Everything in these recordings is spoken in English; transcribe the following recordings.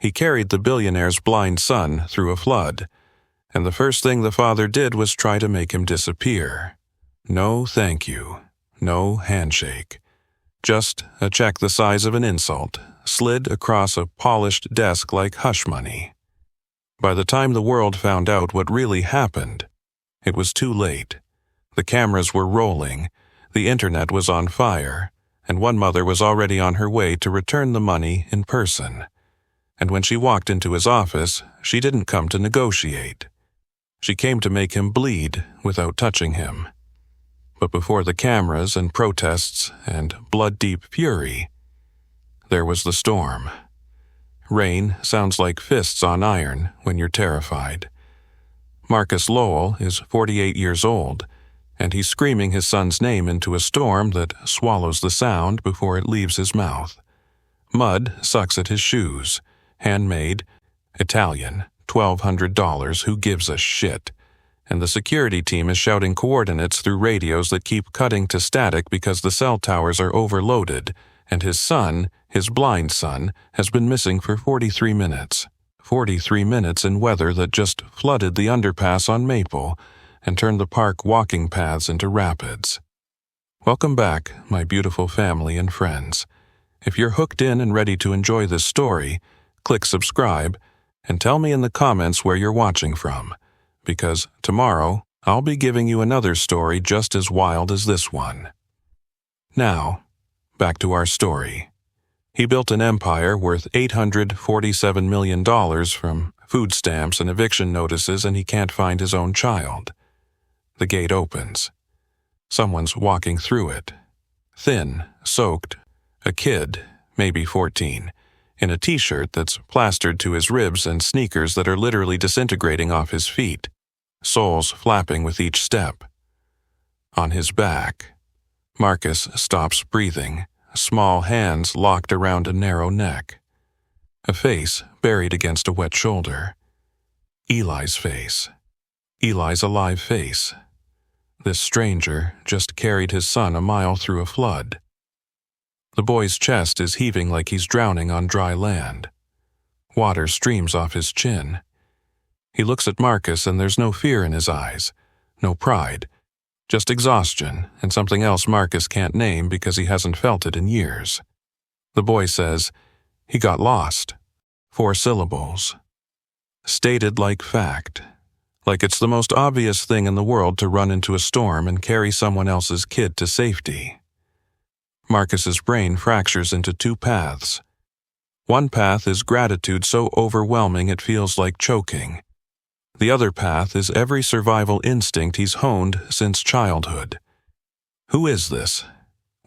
He carried the billionaire's blind son through a flood, and the first thing the father did was try to make him disappear. No thank you, no handshake. Just a check the size of an insult, slid across a polished desk like hush money. By the time the world found out what really happened, it was too late. The cameras were rolling, the internet was on fire, and one mother was already on her way to return the money in person. And when she walked into his office, she didn't come to negotiate. She came to make him bleed without touching him. But before the cameras and protests and blood-deep fury, there was the storm. Rain sounds like fists on iron when you're terrified. Marcus Lowell is 48 years old, and he's screaming his son's name into a storm that swallows the sound before it leaves his mouth. Mud sucks at his shoes. Handmade, Italian, $1,200, who gives a shit? And the security team is shouting coordinates through radios that keep cutting to static because the cell towers are overloaded, and his son, his blind son, has been missing for 43 minutes. 43 minutes in weather that just flooded the underpass on Maple and turned the park walking paths into rapids. Welcome back, my beautiful family and friends. If you're hooked in and ready to enjoy this story, click subscribe and tell me in the comments where you're watching from, because tomorrow I'll be giving you another story just as wild as this one. Now, back to our story. He built an empire worth $847 million from food stamps and eviction notices, and he can't find his own child. The gate opens. Someone's walking through it. Thin, soaked, a kid, maybe 14, in a t-shirt that's plastered to his ribs and sneakers that are literally disintegrating off his feet, soles flapping with each step. On his back, Marcus stops breathing, small hands locked around a narrow neck. A face buried against a wet shoulder. Eli's face. Eli's alive face. This stranger just carried his son a mile through a flood. The boy's chest is heaving like he's drowning on dry land. Water streams off his chin. He looks at Marcus and there's no fear in his eyes, no pride, just exhaustion and something else Marcus can't name because he hasn't felt it in years. The boy says, he got lost. 4 syllables. Stated like fact. Like it's the most obvious thing in the world to run into a storm and carry someone else's kid to safety. Marcus's brain fractures into 2 paths. One path is gratitude so overwhelming it feels like choking. The other path is every survival instinct he's honed since childhood. Who is this?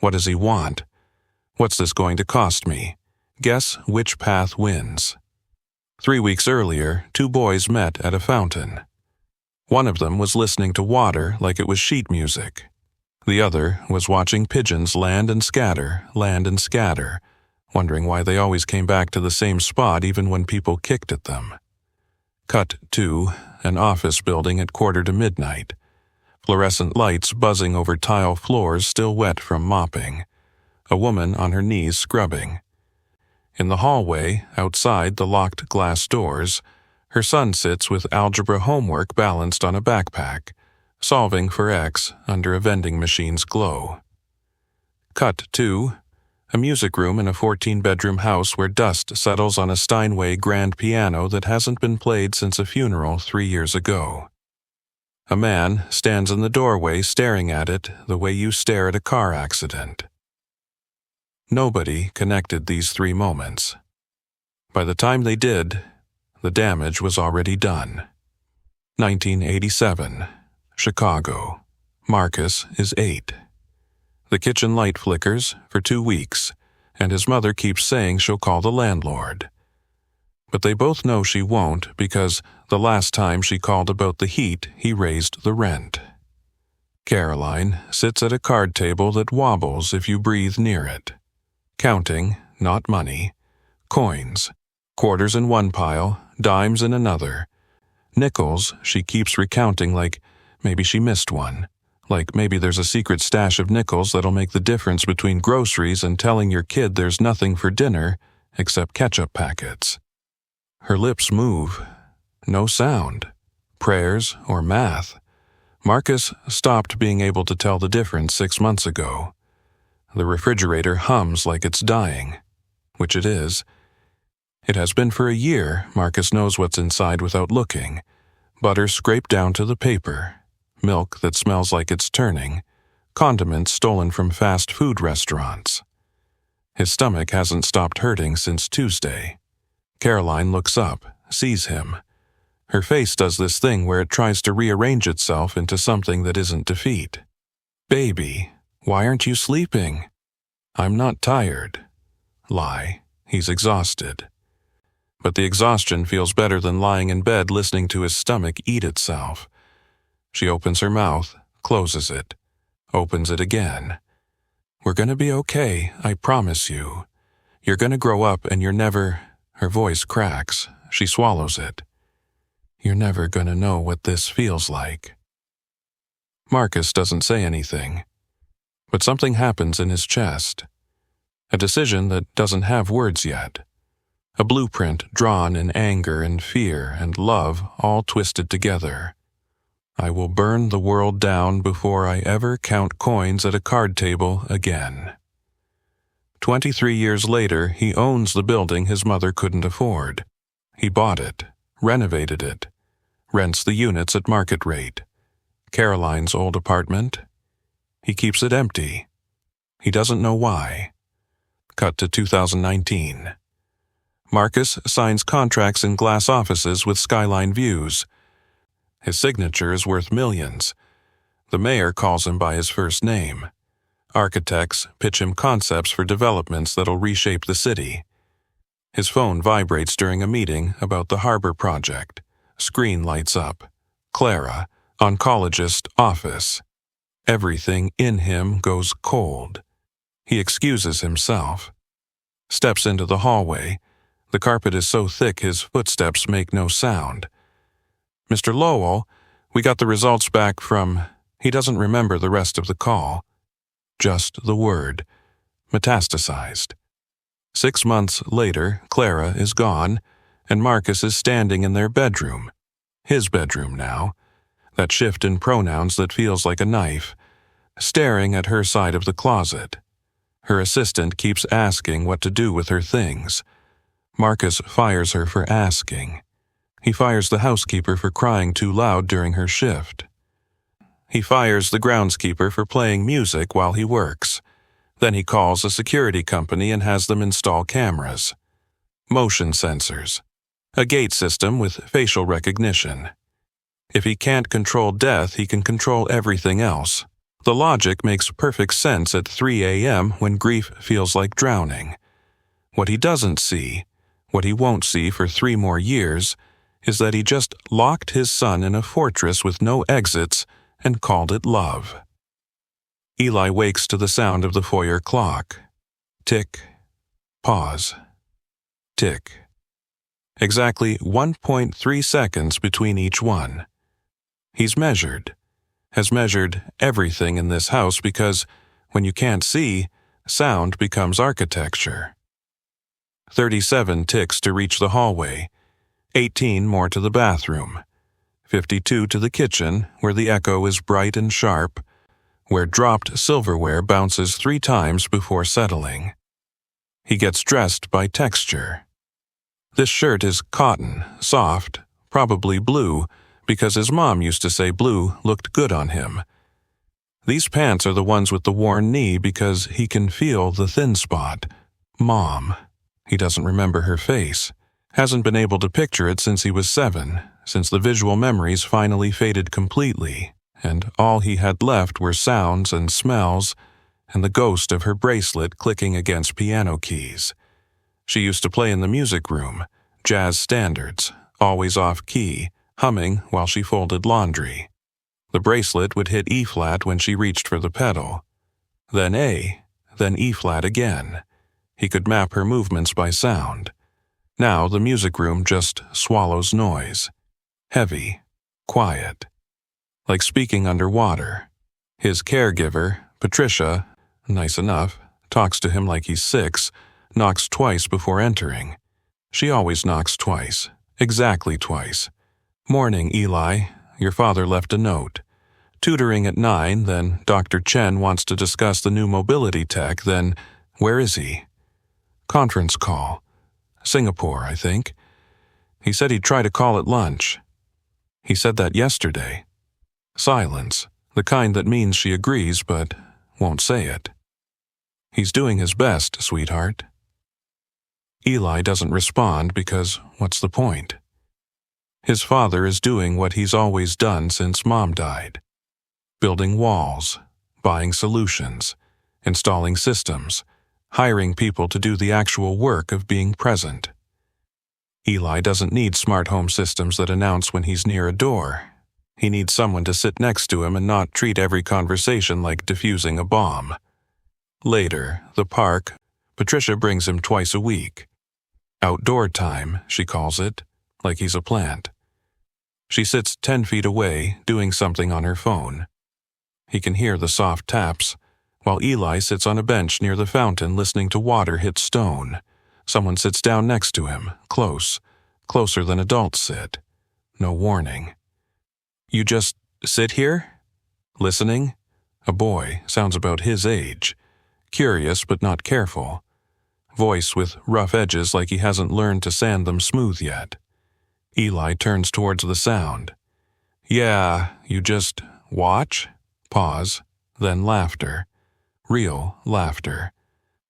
What does he want? What's this going to cost me? Guess which path wins. 3 weeks earlier, 2 boys met at a fountain. One of them was listening to water like it was sheet music. The other was watching pigeons land and scatter, wondering why they always came back to the same spot even when people kicked at them. Cut to an office building at midnight. Fluorescent lights buzzing over tile floors still wet from mopping. A woman on her knees scrubbing. In the hallway, outside the locked glass doors, her son sits with algebra homework balanced on a backpack, solving for X under a vending machine's glow. Cut to a music room in a 14-bedroom house where dust settles on a Steinway grand piano that hasn't been played since a funeral 3 years ago. A man stands in the doorway staring at it the way you stare at a car accident. Nobody connected these 3 moments. By the time they did, the damage was already done. 1987, Chicago. Marcus is 8. The kitchen light flickers for 2 weeks, and his mother keeps saying she'll call the landlord. But they both know she won't because the last time she called about the heat, he raised the rent. Caroline sits at a card table that wobbles if you breathe near it. Counting, not money, coins, quarters in one pile, dimes in another. Nickels she keeps recounting like maybe she missed one. Like maybe there's a secret stash of nickels that'll make the difference between groceries and telling your kid there's nothing for dinner except ketchup packets. Her lips move. No sound. Prayers or math. Marcus stopped being able to tell the difference 6 months ago. The refrigerator hums like it's dying, which it is. It has been for a year. Marcus knows what's inside without looking. Butter scraped down to the paper, milk that smells like it's turning, condiments stolen from fast food restaurants. His stomach hasn't stopped hurting since Tuesday. Caroline looks up, sees him. Her face does this thing where it tries to rearrange itself into something that isn't defeat. "Baby, why aren't you sleeping?" "I'm not tired." Lie. He's exhausted. But the exhaustion feels better than lying in bed listening to his stomach eat itself. She opens her mouth, closes it, opens it again. "We're gonna be okay, I promise you. You're gonna grow up and you're never—" Her voice cracks. She swallows it. "You're never gonna know what this feels like." Marcus doesn't say anything, but something happens in his chest. A decision that doesn't have words yet. A blueprint drawn in anger and fear and love all twisted together. "I will burn the world down before I ever count coins at a card table again." 23 years later, he owns the building his mother couldn't afford. He bought it, renovated it, rents the units at market rate. Caroline's old apartment? He keeps it empty. He doesn't know why. Cut to 2019. Marcus signs contracts in glass offices with skyline views. His signature is worth millions. The mayor calls him by his first name. Architects pitch him concepts for developments that'll reshape the city. His phone vibrates during a meeting about the harbor project. Screen lights up. Clara, oncologist, office. Everything in him goes cold. He excuses himself. Steps into the hallway. The carpet is so thick his footsteps make no sound. "Mr. Lowell, we got the results back from—" He doesn't remember the rest of the call. Just the word. Metastasized. 6 months later, Clara is gone, and Marcus is standing in their bedroom. His bedroom now. That shift in pronouns that feels like a knife. Staring at her side of the closet. Her assistant keeps asking what to do with her things. Marcus fires her for asking. He fires the housekeeper for crying too loud during her shift. He fires the groundskeeper for playing music while he works. Then he calls a security company and has them install cameras. Motion sensors. A gate system with facial recognition. If he can't control death, he can control everything else. The logic makes perfect sense at 3 a.m. when grief feels like drowning. What he doesn't see, what he won't see for 3 more years, is that he just locked his son in a fortress with no exits and called it love. Eli wakes to the sound of the foyer clock. Tick. Pause. Tick. Exactly 1.3 seconds between each one. He's measured. Has measured everything in this house because, when you can't see, sound becomes architecture. 37 ticks to reach the hallway, 18 more to the bathroom, 52 to the kitchen, where the echo is bright and sharp, where dropped silverware bounces 3 times before settling. He gets dressed by texture. This shirt is cotton, soft, probably blue, because his mom used to say blue looked good on him. These pants are the ones with the worn knee because he can feel the thin spot. Mom. He doesn't remember her face. Hasn't been able to picture it since he was 7, since the visual memories finally faded completely, and all he had left were sounds and smells and the ghost of her bracelet clicking against piano keys. She used to play in the music room, jazz standards, always off-key, humming while she folded laundry. The bracelet would hit E-flat when she reached for the pedal. Then A, then E-flat again. He could map her movements by sound. Now the music room just swallows noise. Heavy, quiet. Like speaking underwater. His caregiver, Patricia, nice enough, talks to him like he's 6, knocks twice before entering. She always knocks twice. Exactly twice. Morning, Eli. Your father left a note. Tutoring at 9, then Dr. Chen wants to discuss the new mobility tech, then where is he? Conference call. Singapore, I think. He said he'd try to call at lunch. He said that yesterday. Silence, the kind that means she agrees but won't say it. He's doing his best, sweetheart. Eli doesn't respond because what's the point? His father is doing what he's always done since Mom died. Building walls, buying solutions, installing systems, hiring people to do the actual work of being present. Eli doesn't need smart home systems that announce when he's near a door. He needs someone to sit next to him and not treat every conversation like defusing a bomb. Later, the park, Patricia brings him twice a week. Outdoor time, she calls it, like he's a plant. She sits 10 feet away, doing something on her phone. He can hear the soft taps, while Eli sits on a bench near the fountain listening to water hit stone. Someone sits down next to him, closer than adults sit. No warning. You just sit here? Listening? A boy, sounds about his age. Curious but not careful. Voice with rough edges like he hasn't learned to sand them smooth yet. Eli turns towards the sound. Yeah, you just watch? Pause, then laughter. Real laughter.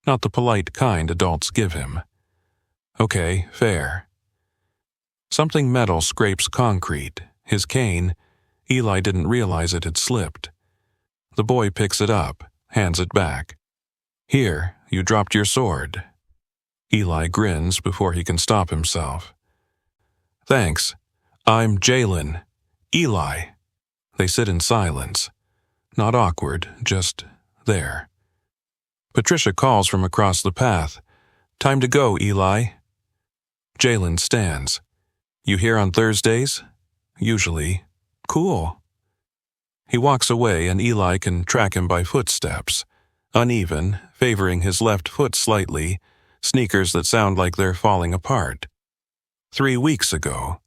Not the polite kind adults give him. Okay, fair. Something metal scrapes concrete. His cane. Eli didn't realize it had slipped. The boy picks it up, hands it back. Here, you dropped your sword. Eli grins before he can stop himself. Thanks. I'm Jalen. Eli. They sit in silence. Not awkward, just there. Patricia calls from across the path. Time to go, Eli. Jalen stands. You here on Thursdays? Usually. Cool. He walks away and Eli can track him by footsteps. Uneven, favoring his left foot slightly, sneakers that sound like they're falling apart. 3 weeks ago.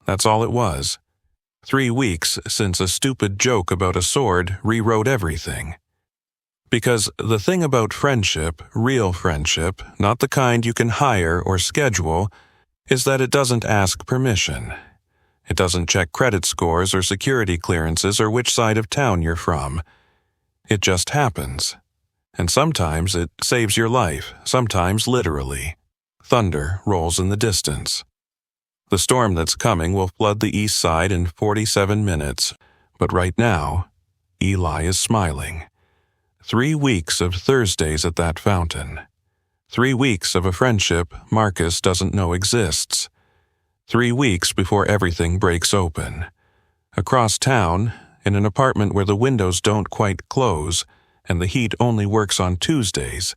That's all it was. 3 weeks since a stupid joke about a sword rewrote everything. Because the thing about friendship, real friendship, not the kind you can hire or schedule, is that it doesn't ask permission. It doesn't check credit scores or security clearances or which side of town you're from. It just happens. And sometimes it saves your life, sometimes literally. Thunder rolls in the distance. The storm that's coming will flood the east side in 47 minutes, but right now, Eli is smiling. 3 weeks of Thursdays at that fountain. 3 weeks of a friendship Marcus doesn't know exists. 3 weeks before everything breaks open. Across town, in an apartment where the windows don't quite close and the heat only works on Tuesdays,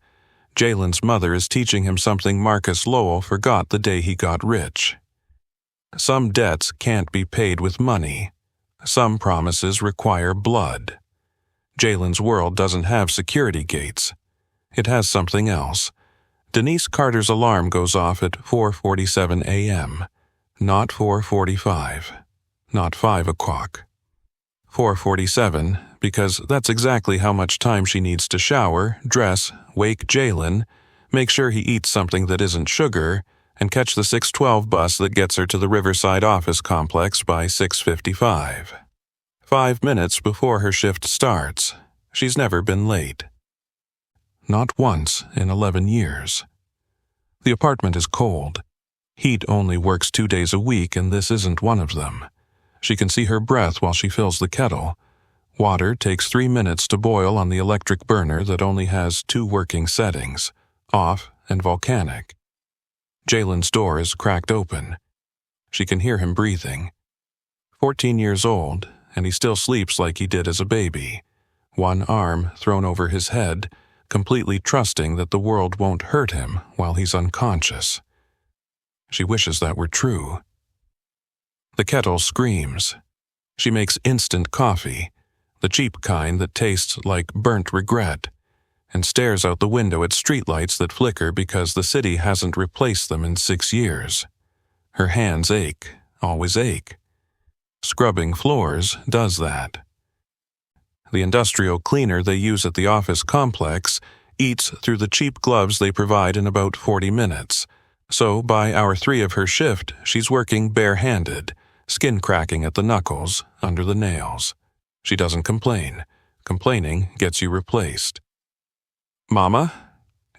Jalen's mother is teaching him something Marcus Lowell forgot the day he got rich. Some debts can't be paid with money. Some promises require blood. Jalen's world doesn't have security gates. It has something else. Denise Carter's alarm goes off at 4:47 a.m., not 4:45, not 5 o'clock. 4:47, because that's exactly how much time she needs to shower, dress, wake Jalen, make sure he eats something that isn't sugar, and catch the 6:12 bus that gets her to the Riverside office complex by 6:55. 5 minutes before her shift starts. She's never been late. Not once in 11 years. The apartment is cold. Heat only works 2 days a week, and this isn't one of them. She can see her breath while she fills the kettle. Water takes 3 minutes to boil on the electric burner that only has 2 working settings, off and volcanic. Jalen's door is cracked open. She can hear him breathing. 14 years old, and he still sleeps like he did as a baby. One arm thrown over his head, completely trusting that the world won't hurt him while he's unconscious. She wishes that were true. The kettle screams. She makes instant coffee, the cheap kind that tastes like burnt regret. and stares out the window at streetlights that flicker because the city hasn't replaced them in 6 years. Her hands ache, always ache. Scrubbing floors does that. The industrial cleaner they use at the office complex eats through the cheap gloves they provide in about 40 minutes. So by hour 3 of her shift, she's working bare-handed, skin cracking at the knuckles, under the nails. She doesn't complain. Complaining gets you replaced. Mama?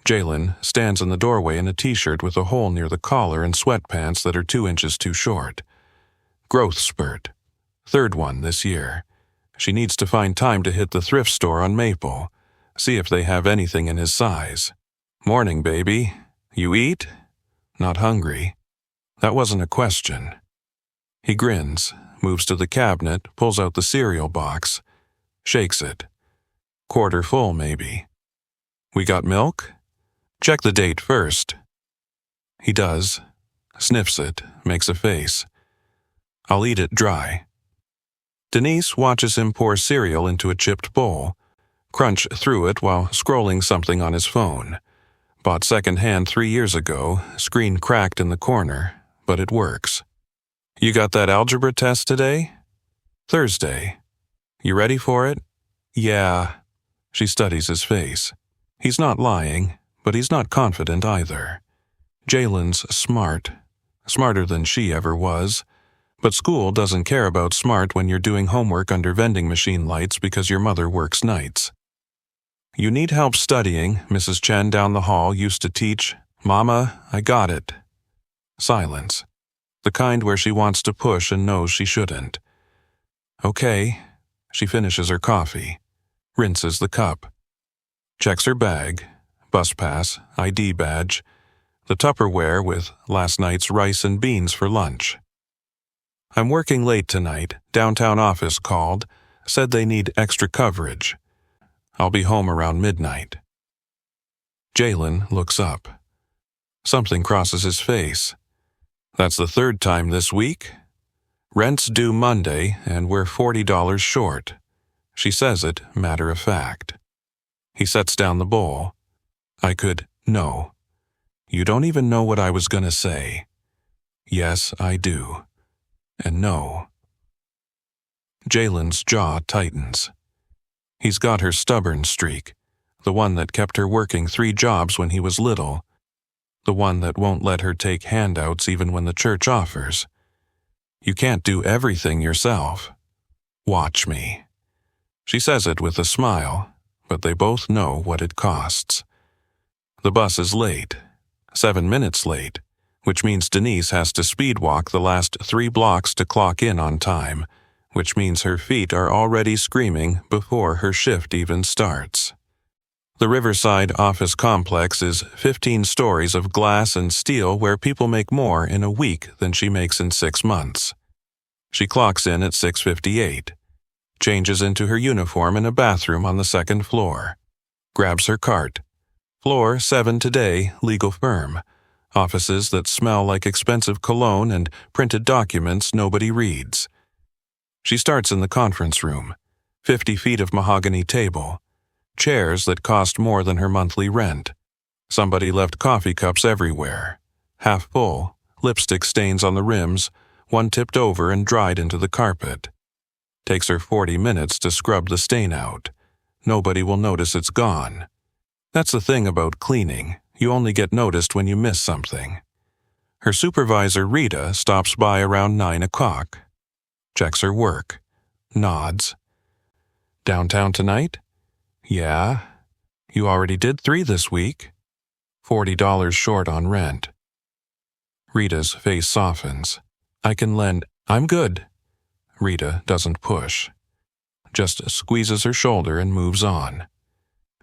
Jalen stands in the doorway in a t-shirt with a hole near the collar and sweatpants that are 2 inches too short. Growth spurt. 3rd one this year. She needs to find time to hit the thrift store on Maple, see if they have anything in his size. Morning, baby. You eat? Not hungry. That wasn't a question. He grins, moves to the cabinet, pulls out the cereal box, shakes it. Quarter full, maybe. We got milk? Check the date first. He does, sniffs it, makes a face. I'll eat it dry. Denise watches him pour cereal into a chipped bowl, crunch through it while scrolling something on his phone. Bought secondhand 3 years ago, screen cracked in the corner, but it works. You got that algebra test today? Thursday. You ready for it? Yeah. She studies his face. He's not lying, but he's not confident either. Jalen's smart. Smarter than she ever was. But school doesn't care about smart when you're doing homework under vending machine lights because your mother works nights. You need help studying, Mrs. Chen down the hall used to teach. Mama, I got it. Silence. The kind where she wants to push and knows she shouldn't. Okay. She finishes her coffee. Rinses the cup. Checks her bag. Bus pass, ID badge. The Tupperware with last night's rice and beans for lunch. I'm working late tonight. Downtown office called. Said they need extra coverage. I'll be home around midnight. Jalen looks up. Something crosses his face. That's the 3rd time this week. Rent's due Monday, and we're $40 short. She says it matter of fact. He sets down the bowl. No. You don't even know what I was gonna say. Yes, I do. And no. Jalen's jaw tightens. He's got her stubborn streak, the one that kept her working 3 jobs when he was little, the one that won't let her take handouts even when the church offers. You can't do everything yourself. Watch me. She says it with a smile, but they both know what it costs. The bus is late, 7 minutes late, which means Denise has to speed walk the last 3 blocks to clock in on time, which means her feet are already screaming before her shift even starts. The Riverside office complex is 15 stories of glass and steel where people make more in a week than she makes in 6 months. She clocks in at 6:58, changes into her uniform in a bathroom on the 2nd floor, grabs her cart. Floor 7 today, legal firm. Offices that smell like expensive cologne and printed documents nobody reads. She starts in the conference room. 50 feet of mahogany table. Chairs that cost more than her monthly rent. Somebody left coffee cups everywhere. Half full, lipstick stains on the rims, one tipped over and dried into the carpet. Takes her 40 minutes to scrub the stain out. Nobody will notice it's gone. That's the thing about cleaning. You only get noticed when you miss something. Her supervisor, Rita, stops by around 9 o'clock. Checks her work. Nods. Downtown tonight? Yeah. You already did 3 this week. $40 short on rent. Rita's face softens. I can lend. I'm good. Rita doesn't push. Just squeezes her shoulder and moves on.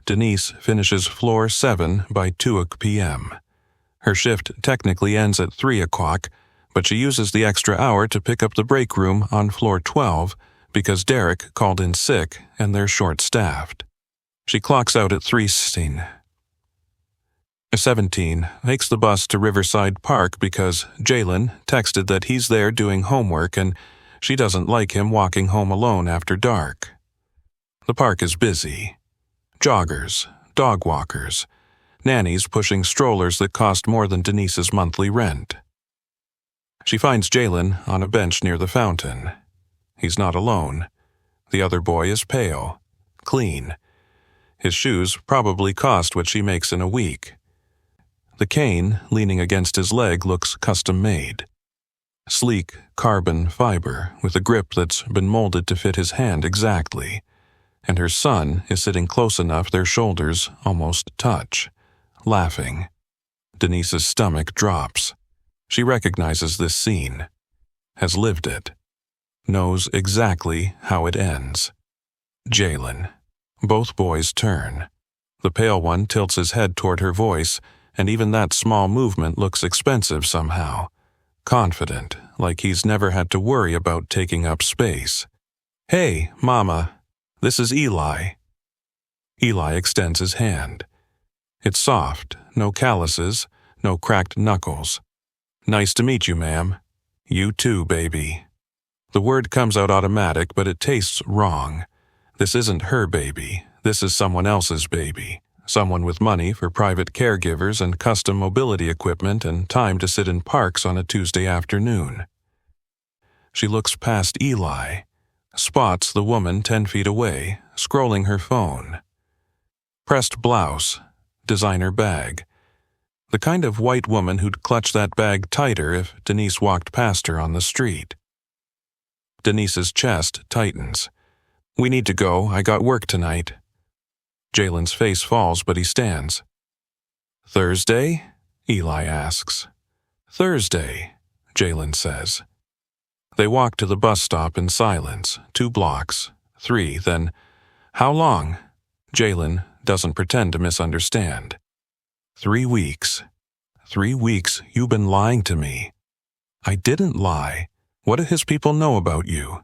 Denise finishes floor 7 by 2 p.m. Her shift technically ends at 3 o'clock, but she uses the extra hour to pick up the break room on floor 12 because Derek called in sick and they're short-staffed. She clocks out at 3:17, makes the bus to Riverside Park because Jalen texted that he's there doing homework and she doesn't like him walking home alone after dark. The park is busy. Joggers, dog walkers, nannies pushing strollers that cost more than Denise's monthly rent. She finds Jalen on a bench near the fountain. He's not alone. The other boy is pale, clean. His shoes probably cost what she makes in a week. The cane leaning against his leg looks custom-made. Sleek carbon fiber with a grip that's been molded to fit his hand exactly. And her son is sitting close enough their shoulders almost touch, laughing. Denise's stomach drops. She recognizes this scene, has lived it, knows exactly how it ends. Jalen. Both boys turn. The pale one tilts his head toward her voice, and even that small movement looks expensive somehow. Confident, like he's never had to worry about taking up space. "Hey, Mama, this is Eli." Eli extends his hand. It's soft, no calluses, no cracked knuckles. "Nice to meet you, ma'am." "You too, baby." The word comes out automatic, but it tastes wrong. This isn't her baby. This is someone else's baby. Someone with money for private caregivers and custom mobility equipment and time to sit in parks on a Tuesday afternoon. She looks past Eli, spots the woman 10 feet away, scrolling her phone. Pressed blouse, designer bag. The kind of white woman who'd clutch that bag tighter if Denise walked past her on the street. Denise's chest tightens. "We need to go. I got work tonight." Jalen's face falls, but he stands. "Thursday?" Eli asks. "Thursday," Jalen says. They walk to the bus stop in silence, 2 blocks, 3, then, "How long?" Jalen doesn't pretend to misunderstand. 3 weeks. 3 weeks you've been lying to me." "I didn't lie. What do his people know about you?"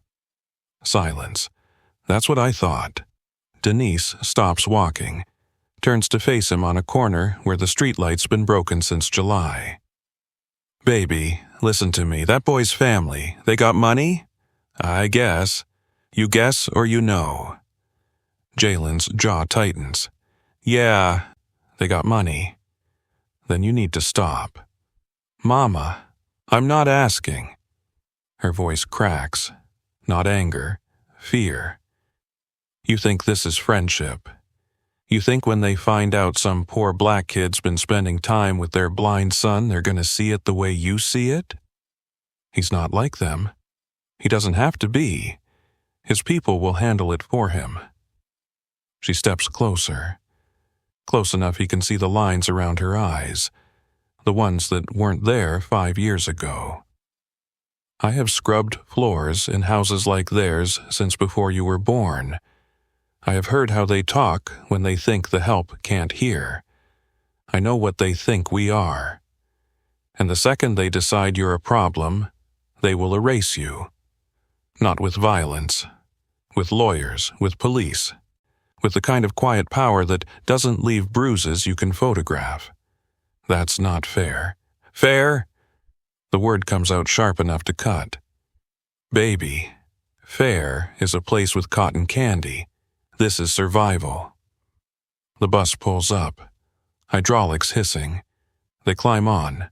Silence. "That's what I thought." Denise stops walking, turns to face him on a corner where the streetlight's been broken since July. "Baby, listen to me. That boy's family, they got money?" "I guess." "You guess or you know?" Jalen's jaw tightens. "Yeah, they got money." "Then you need to stop." "Mama, I'm not asking." Her voice cracks. Not anger, fear. "You think this is friendship? You think when they find out some poor black kid's been spending time with their blind son, they're going to see it the way you see it?" He's not like them. He doesn't have to be. His people will handle it for him. She steps closer. Close enough he can see the lines around her eyes, the ones that weren't there 5 years ago. "I have scrubbed floors in houses like theirs since before you were born. I have heard how they talk when they think the help can't hear. I know what they think we are. And the second they decide you're a problem, they will erase you. Not with violence. With lawyers, with police. With the kind of quiet power that doesn't leave bruises you can photograph. That's not fair." "Fair?" The word comes out sharp enough to cut. "Baby, fair is a place with cotton candy. This is survival." The bus pulls up, hydraulics hissing. They climb on,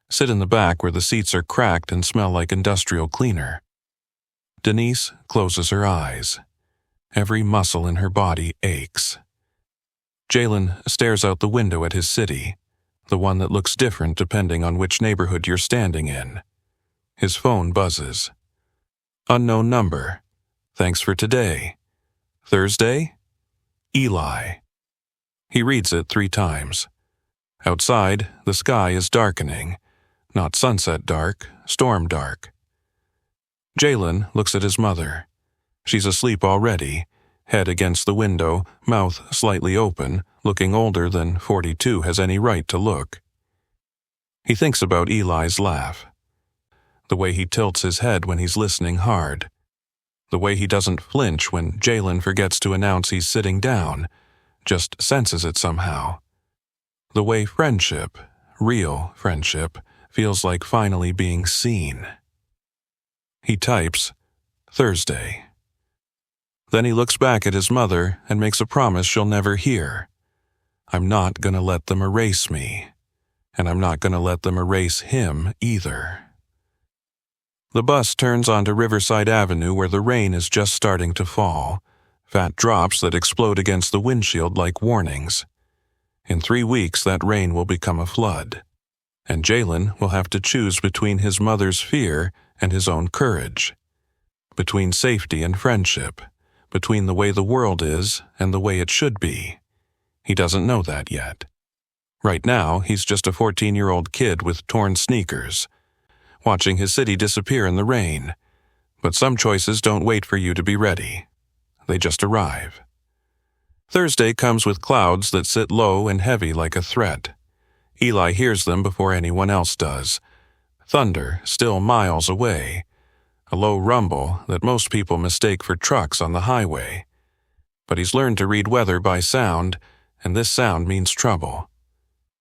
sit in the back where the seats are cracked and smell like industrial cleaner. Denise closes her eyes. Every muscle in her body aches. Jalen stares out the window at his city, the one that looks different depending on which neighborhood you're standing in. His phone buzzes. Unknown number. "Thanks for today." "Thursday?" "Eli." He reads it 3 times. Outside, the sky is darkening. Not sunset dark, storm dark. Jalen looks at his mother. She's asleep already, head against the window, mouth slightly open, looking older than 42 has any right to look. He thinks about Eli's laugh. The way he tilts his head when he's listening hard. The way he doesn't flinch when Jalen forgets to announce he's sitting down, just senses it somehow. The way friendship, real friendship, feels like finally being seen. He types, "Thursday." Then he looks back at his mother and makes a promise she'll never hear. I'm not going to let them erase me. And I'm not going to let them erase him either. The bus turns onto Riverside Avenue where the rain is just starting to fall, fat drops that explode against the windshield like warnings. In 3 weeks, that rain will become a flood, and Jalen will have to choose between his mother's fear and his own courage, between safety and friendship, between the way the world is and the way it should be. He doesn't know that yet. Right now, he's just a 14-year-old kid with torn sneakers, watching his city disappear in the rain. But some choices don't wait for you to be ready. They just arrive. Thursday comes with clouds that sit low and heavy like a threat. Eli hears them before anyone else does. Thunder still miles away. A low rumble that most people mistake for trucks on the highway. But he's learned to read weather by sound, and this sound means trouble.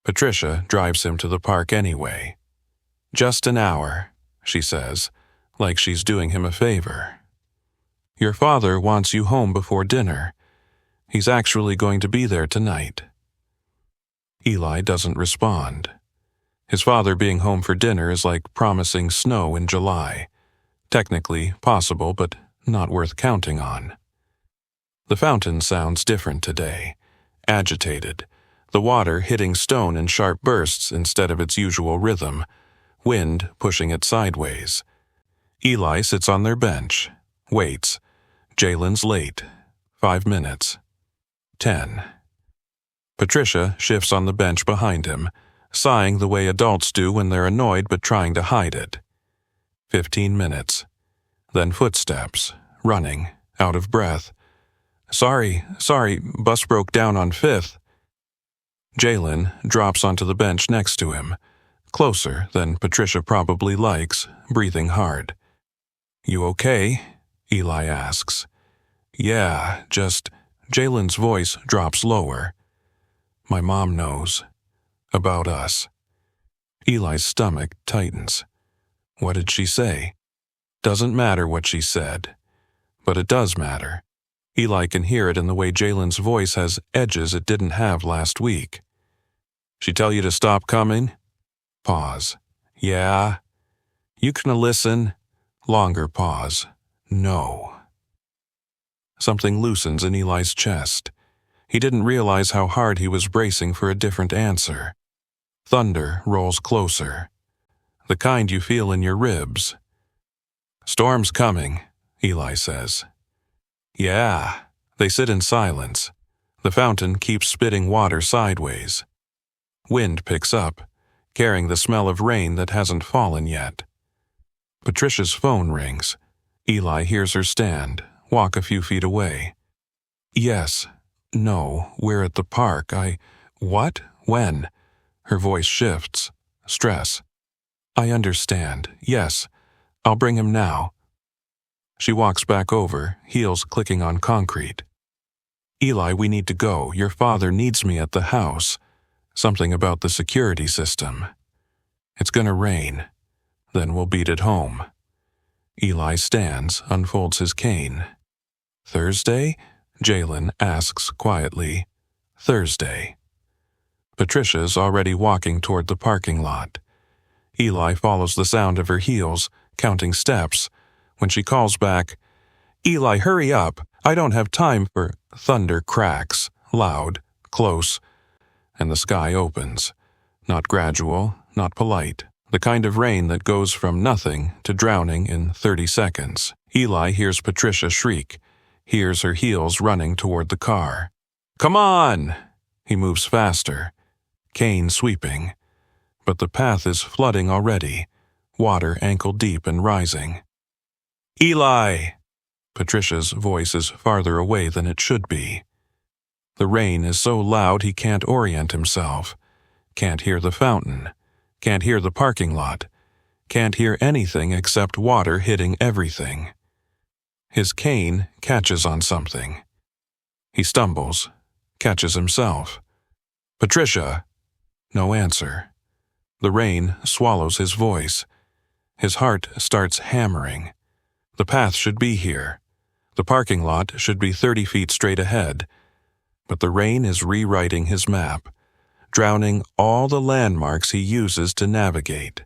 Patricia drives him to the park anyway. "Just an hour," she says, like she's doing him a favor. "Your father wants you home before dinner. He's actually going to be there tonight." Eli doesn't respond. His father being home for dinner is like promising snow in July. Technically possible, but not worth counting on. The fountain sounds different today, agitated, the water hitting stone in sharp bursts instead of its usual rhythm, wind pushing it sideways. Eli sits on their bench, waits. Jalen's late. 5 minutes. 10. Patricia shifts on the bench behind him, sighing the way adults do when they're annoyed but trying to hide it. 15 minutes. Then footsteps, running, out of breath. Sorry, bus broke down on 5th. Jalen drops onto the bench next to him, closer than Patricia probably likes, breathing hard. "You okay?" Eli asks. "Yeah, just..." Jalen's voice drops lower. "My mom knows. About us." Eli's stomach tightens. What did she say? Doesn't matter what she said. But it does matter. Eli can hear it in the way Jalen's voice has edges it didn't have last week. "She tell you to stop coming?" Pause. "Yeah." "You can listen." Longer pause. "No." Something loosens in Eli's chest. He didn't realize how hard he was bracing for a different answer. Thunder rolls closer. The kind you feel in your ribs. "Storm's coming," Eli says. "Yeah." They sit in silence. The fountain keeps spitting water sideways. Wind picks up, carrying the smell of rain that hasn't fallen yet. Patricia's phone rings. Eli hears her stand, walk a few feet away. "Yes. No, we're at the park. What? When?" Her voice shifts. Stress. "I understand. Yes. I'll bring him now." She walks back over, heels clicking on concrete. "Eli, we need to go. Your father needs me at the house. Something about the security system. It's gonna rain. Then we'll beat it home." Eli stands, unfolds his cane. "Thursday?" Jalen asks quietly. "Thursday." Patricia's already walking toward the parking lot. Eli follows the sound of her heels, counting steps. When she calls back, "Eli, hurry up. I don't have time for..." Thunder cracks, loud, close, and the sky opens. Not gradual, not polite. The kind of rain that goes from nothing to drowning in 30 seconds. Eli hears Patricia shriek, hears her heels running toward the car. "Come on!" He moves faster, cane sweeping. But the path is flooding already, water ankle-deep and rising. "Eli!" Patricia's voice is farther away than it should be. The rain is so loud he can't orient himself, can't hear the fountain, can't hear the parking lot, can't hear anything except water hitting everything. His cane catches on something. He stumbles, catches himself. "Patricia!" No answer. The rain swallows his voice. His heart starts hammering. The path should be here. The parking lot should be 30 feet straight ahead. but the rain is rewriting his map, drowning all the landmarks he uses to navigate.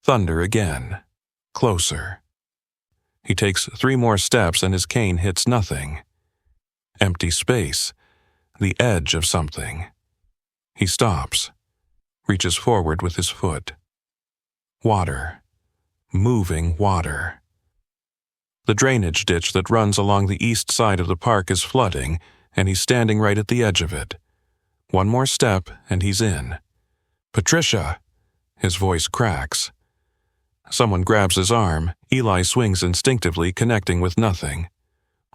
Thunder again. Closer. He takes 3 more steps and his cane hits nothing. Empty space. The edge of something. He stops. Reaches forward with his foot. Water. Moving water. The drainage ditch that runs along the east side of the park is flooding, and he's standing right at the edge of it. 1 more step, and he's in. "Patricia!" His voice cracks. Someone grabs his arm. Eli swings instinctively, connecting with nothing.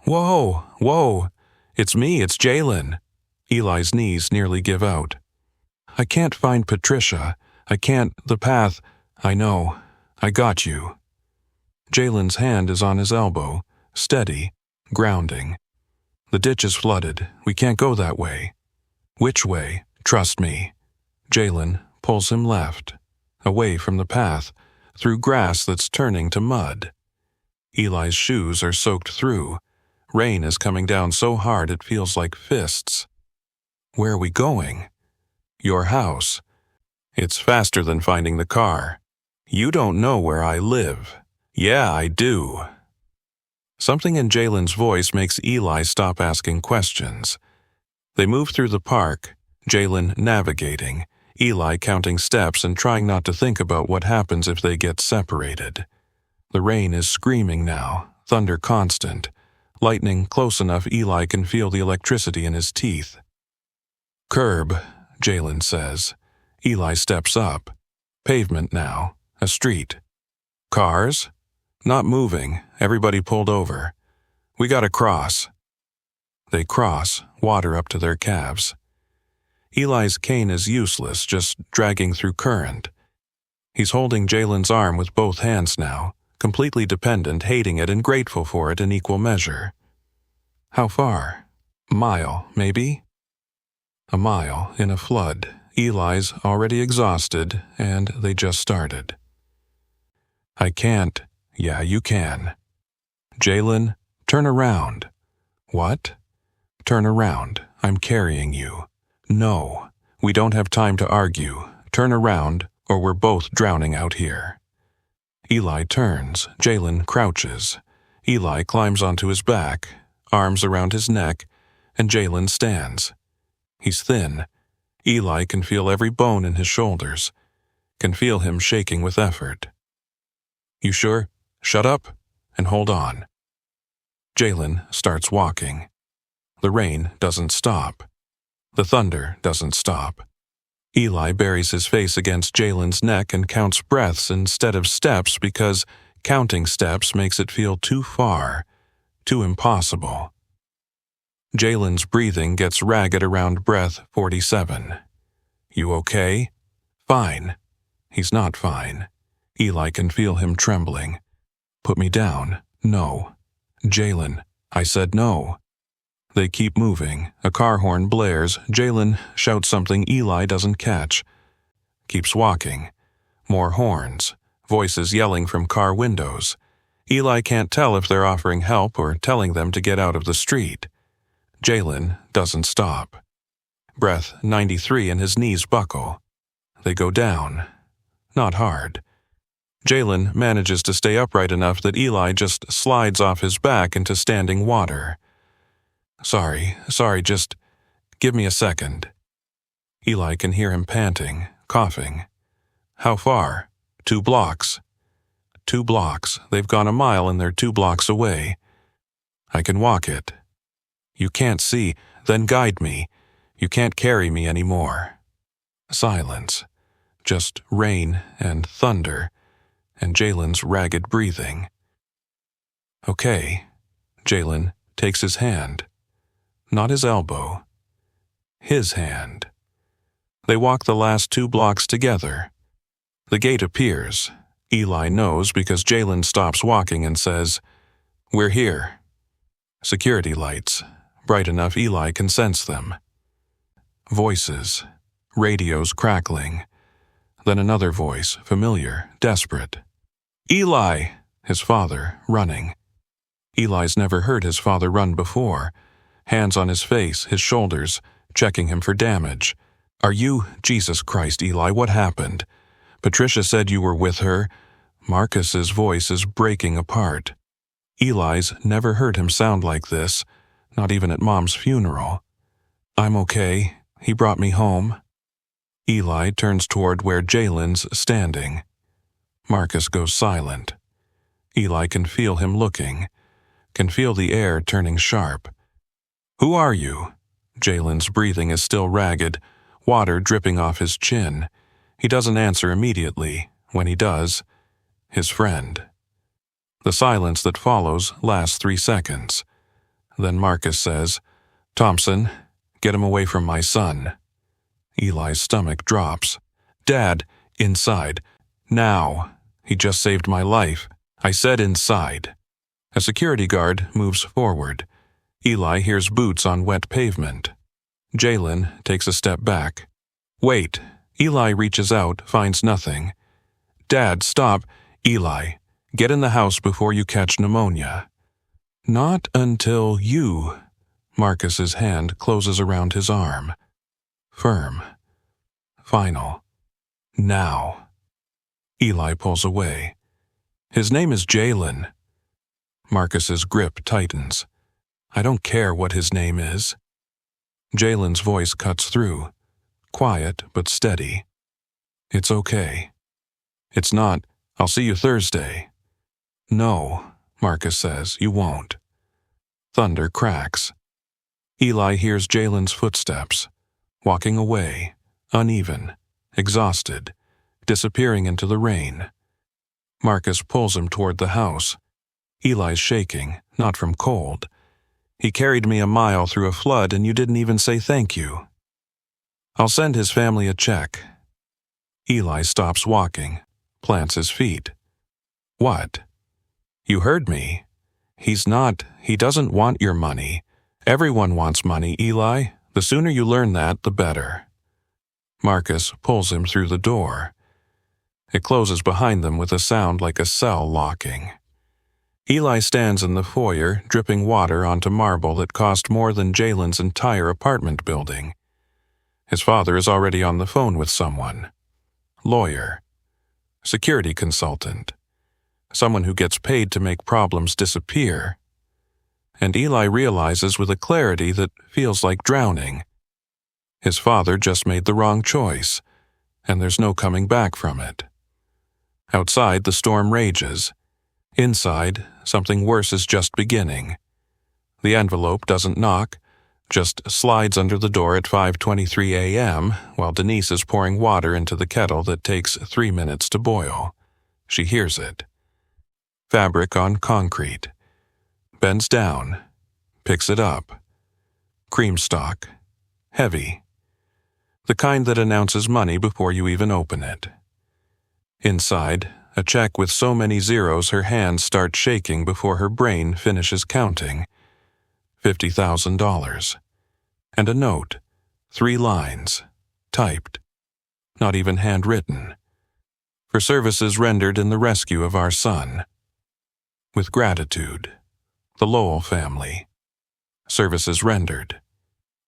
"Whoa! Whoa! It's me, it's Jalen." Eli's knees nearly give out. "I can't find Patricia. I can't, the path. I know. I got you." Jalen's hand is on his elbow, steady, grounding. "The ditch is flooded. We can't go that way." "Which way? Trust me." Jalen pulls him left, away from the path, through grass that's turning to mud. Eli's shoes are soaked through. Rain is coming down so hard it feels like fists. "Where are we going?" "Your house. It's faster than finding the car." "You don't know where I live." "Yeah, I do." Something in Jalen's voice makes Eli stop asking questions. They move through the park, Jalen navigating, Eli counting steps and trying not to think about what happens if they get separated. The rain is screaming now, thunder constant, lightning close enough Eli can feel the electricity in his teeth. "Curb," Jalen says. Eli steps up. Pavement now, a street. "Cars?" "Not moving, everybody pulled over. We gotta cross." They cross, water up to their calves. Eli's cane is useless, just dragging through current. He's holding Jalen's arm with both hands now, completely dependent, hating it and grateful for it in equal measure. How far? Mile, maybe? A mile in a flood. Eli's already exhausted, and they just started. "I can't." "Yeah, you can." "Jalen, turn around." "What?" "Turn around. I'm carrying you." "No, we don't have time to argue. Turn around, or we're both drowning out here." Eli turns. Jalen crouches. Eli climbs onto his back, arms around his neck, and Jalen stands. He's thin. Eli can feel every bone in his shoulders, can feel him shaking with effort. "You sure? Shut up and hold on." Jalen starts walking. The rain doesn't stop. The thunder doesn't stop. Eli buries his face against Jalen's neck and counts breaths instead of steps because counting steps makes it feel too far, too impossible. Jalen's breathing gets ragged around breath 47. "You okay?" "Fine." He's not fine. Eli can feel him trembling. "Put me down." "No." "Jalen." I said no. They keep moving. A car horn blares. Jalen shouts something Eli doesn't catch. Keeps walking. More horns. Voices yelling from car windows. Eli can't tell if they're offering help or telling them to get out of the street. Jalen doesn't stop. Breath 93 and his knees buckle. They go down. Not hard. Jalen manages to stay upright enough that Eli just slides off his back into standing water. Sorry, just give me a second. Eli can hear him panting, coughing. How far? 2 blocks. 2 blocks. They've gone a mile and they're 2 blocks away. I can walk it. You can't see, then guide me. You can't carry me anymore. Silence. Just rain and thunder, and Jalen's ragged breathing. Okay. Jalen takes his hand. Not his elbow. His hand. They walk the last 2 blocks together. The gate appears. Eli knows because Jalen stops walking and says, "We're here." Security lights. Bright enough Eli can sense them. Voices. Radios crackling. Then another voice, familiar, desperate. "Eli!" His father, running. Eli's never heard his father run before. Hands on his face, his shoulders, checking him for damage. "Are you— Jesus Christ, Eli, what happened? Patricia said you were with her." Marcus's voice is breaking apart. Eli's never heard him sound like this, not even at Mom's funeral. "I'm okay. He brought me home." Eli turns toward where Jalen's standing. Marcus goes silent. Eli can feel him looking, can feel the air turning sharp. "Who are you?" Jalen's breathing is still ragged, water dripping off his chin. He doesn't answer immediately. When he does, his friend. The silence that follows lasts 3 seconds. Then Marcus says, "Thompson, get him away from my son." Eli's stomach drops. "Dad, inside. Now. He just saved my life. I said inside." A security guard moves forward. Eli hears boots on wet pavement. Jalen takes a step back. "Wait." Eli reaches out, finds nothing. "Dad, stop." "Eli, get in the house before you catch pneumonia." "Not until you." Marcus's hand closes around his arm. Firm. Final. "Now." Eli pulls away. "His name is Jalen." Marcus's grip tightens. "I don't care what his name is." Jalen's voice cuts through, quiet but steady. "It's okay." "It's not. I'll see you Thursday." "No," Marcus says, "you won't." Thunder cracks. Eli hears Jalen's footsteps, walking away, uneven, exhausted, disappearing into the rain. Marcus pulls him toward the house. Eli's shaking, not from cold. "He carried me a mile through a flood and you didn't even say thank you." "I'll send his family a check." Eli stops walking, plants his feet. "What?" "You heard me. He doesn't want your money. Everyone wants money, Eli. The sooner you learn that, the better." Marcus pulls him through the door. It closes behind them with a sound like a cell locking. Eli stands in the foyer, dripping water onto marble that cost more than Jalen's entire apartment building. His father is already on the phone with someone. Lawyer. Security consultant. Someone who gets paid to make problems disappear. And Eli realizes with a clarity that feels like drowning. His father just made the wrong choice, and there's no coming back from it. Outside, the storm rages. Inside, something worse is just beginning. The envelope doesn't knock, just slides under the door at 5:23 a.m. while Denise is pouring water into the kettle that takes 3 minutes to boil. She hears it. Fabric on concrete. Bends down, picks it up. Cream stock. Heavy. The kind that announces money before you even open it. Inside, a check with so many zeros her hands start shaking before her brain finishes counting. $50,000. And a note. 3 lines. Typed. Not even handwritten. For services rendered in the rescue of our son. With gratitude. The Lowell family. Services rendered.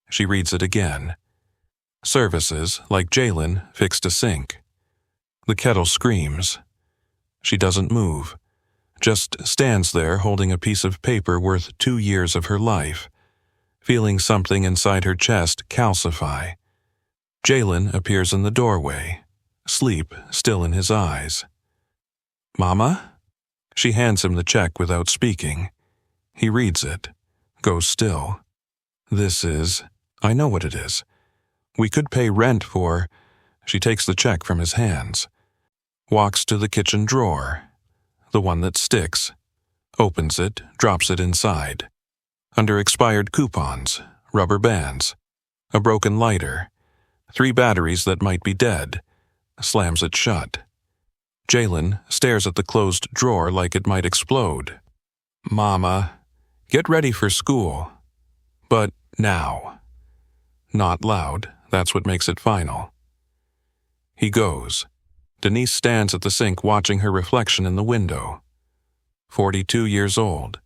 She reads it again. Services, like Jalen, fixed a sink. The kettle screams. She doesn't move, just stands there holding a piece of paper worth 2 years of her life, feeling something inside her chest calcify. Jalen appears in the doorway, sleep still in his eyes. "Mama?" She hands him the check without speaking. He reads it, goes still. I know what it is. We could pay rent for." She takes the check from his hands. Walks to the kitchen drawer, the one that sticks, opens it, drops it inside. Under expired coupons, rubber bands, a broken lighter, 3 batteries that might be dead, slams it shut. Jalen stares at the closed drawer like it might explode. "Mama, get ready for school. But now." Not loud, that's what makes it final. He goes. Denise stands at the sink watching her reflection in the window. 42 years old.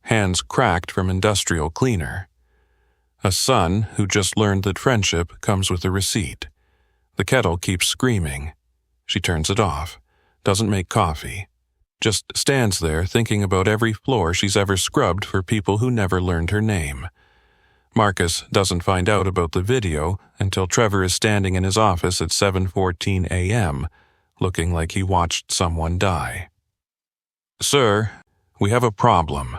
Hands cracked from industrial cleaner. A son who just learned that friendship comes with a receipt. The kettle keeps screaming. She turns it off, doesn't make coffee, just stands there thinking about every floor she's ever scrubbed for people who never learned her name. Marcus doesn't find out about the video until Trevor is standing in his office at 7:14 a.m., looking like he watched someone die. "Sir, we have a problem."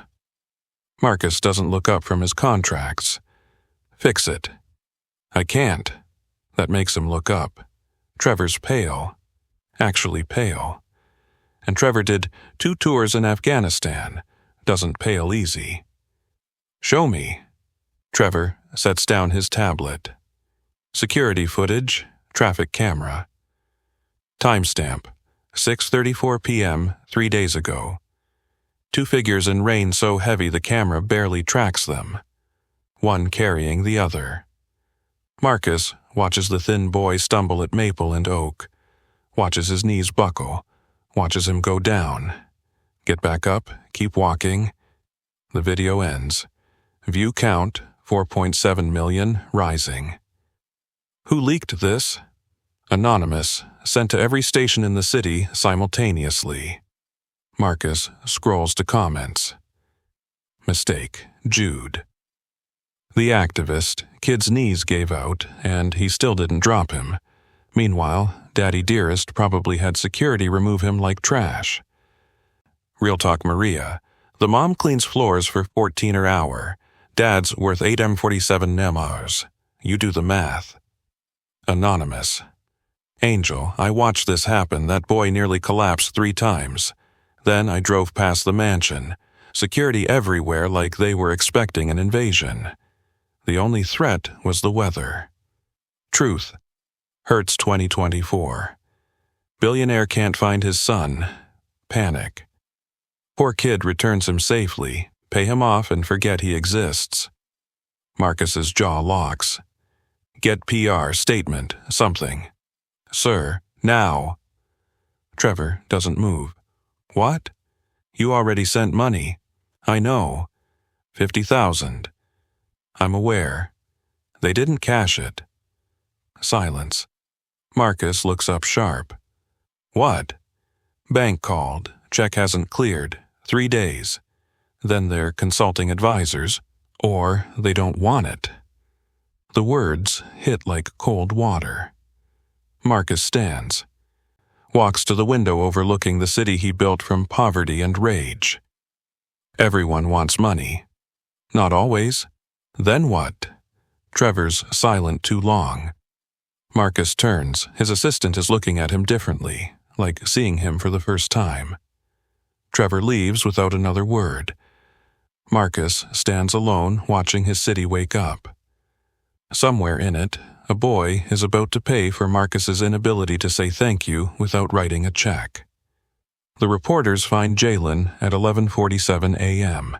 Marcus doesn't look up from his contracts. "Fix it." "I can't." That makes him look up. Trevor's pale. Actually pale. And Trevor did 2 tours in Afghanistan. Doesn't pale easy. "Show me." Trevor sets down his tablet. Security footage, traffic camera. Timestamp, 6:34 p.m., 3 days ago. 2 figures in rain so heavy the camera barely tracks them. One carrying the other. Marcus watches the thin boy stumble at Maple and Oak. Watches his knees buckle. Watches him go down. Get back up, keep walking. The video ends. View count, 4.7 million, rising. Who leaked this? Anonymous, sent to every station in the city simultaneously. Marcus scrolls to comments. Mistake, Jude. The activist, kid's knees gave out, and he still didn't drop him. Meanwhile, Daddy Dearest probably had security remove him like trash. Real Talk Maria. The mom cleans floors for 14 an hour. Dad's worth 8 M47 Nemars. You do the math. Anonymous. Angel, I watched this happen. That boy nearly collapsed 3 times. Then I drove past the mansion. Security everywhere like they were expecting an invasion. The only threat was the weather. Truth. Hertz 2024. Billionaire can't find his son. Panic. Poor kid returns him safely. Pay him off and forget he exists. Marcus's jaw locks. Get PR, statement, something. Sir, now. Trevor doesn't move. What? You already sent money. I know. 50,000. I'm aware. They didn't cash it. Silence. Marcus looks up sharp. What? Bank called. Check hasn't cleared. 3 days. Then they're consulting advisors, or they don't want it. The words hit like cold water. Marcus stands. Walks to the window overlooking the city he built from poverty and rage. Everyone wants money. Not always. Then what? Trevor's silent too long. Marcus turns. His assistant is looking at him differently, like seeing him for the first time. Trevor leaves without another word. Marcus stands alone, watching his city wake up. Somewhere in it, a boy is about to pay for Marcus's inability to say thank you without writing a check. The reporters find Jalen at 11:47 a.m.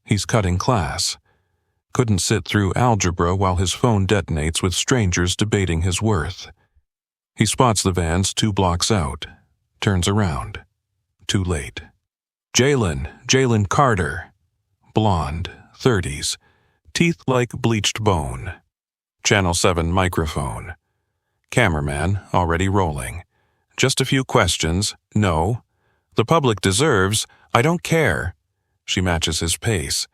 He's cutting class. Couldn't sit through algebra while his phone detonates with strangers debating his worth. He spots the vans 2 blocks out. Turns around. Too late. Jalen Carter. Blonde, 30s. Teeth like bleached bone. Channel 7 microphone. Cameraman already rolling. Just a few questions. No. The public deserves. I don't care. She matches his pace.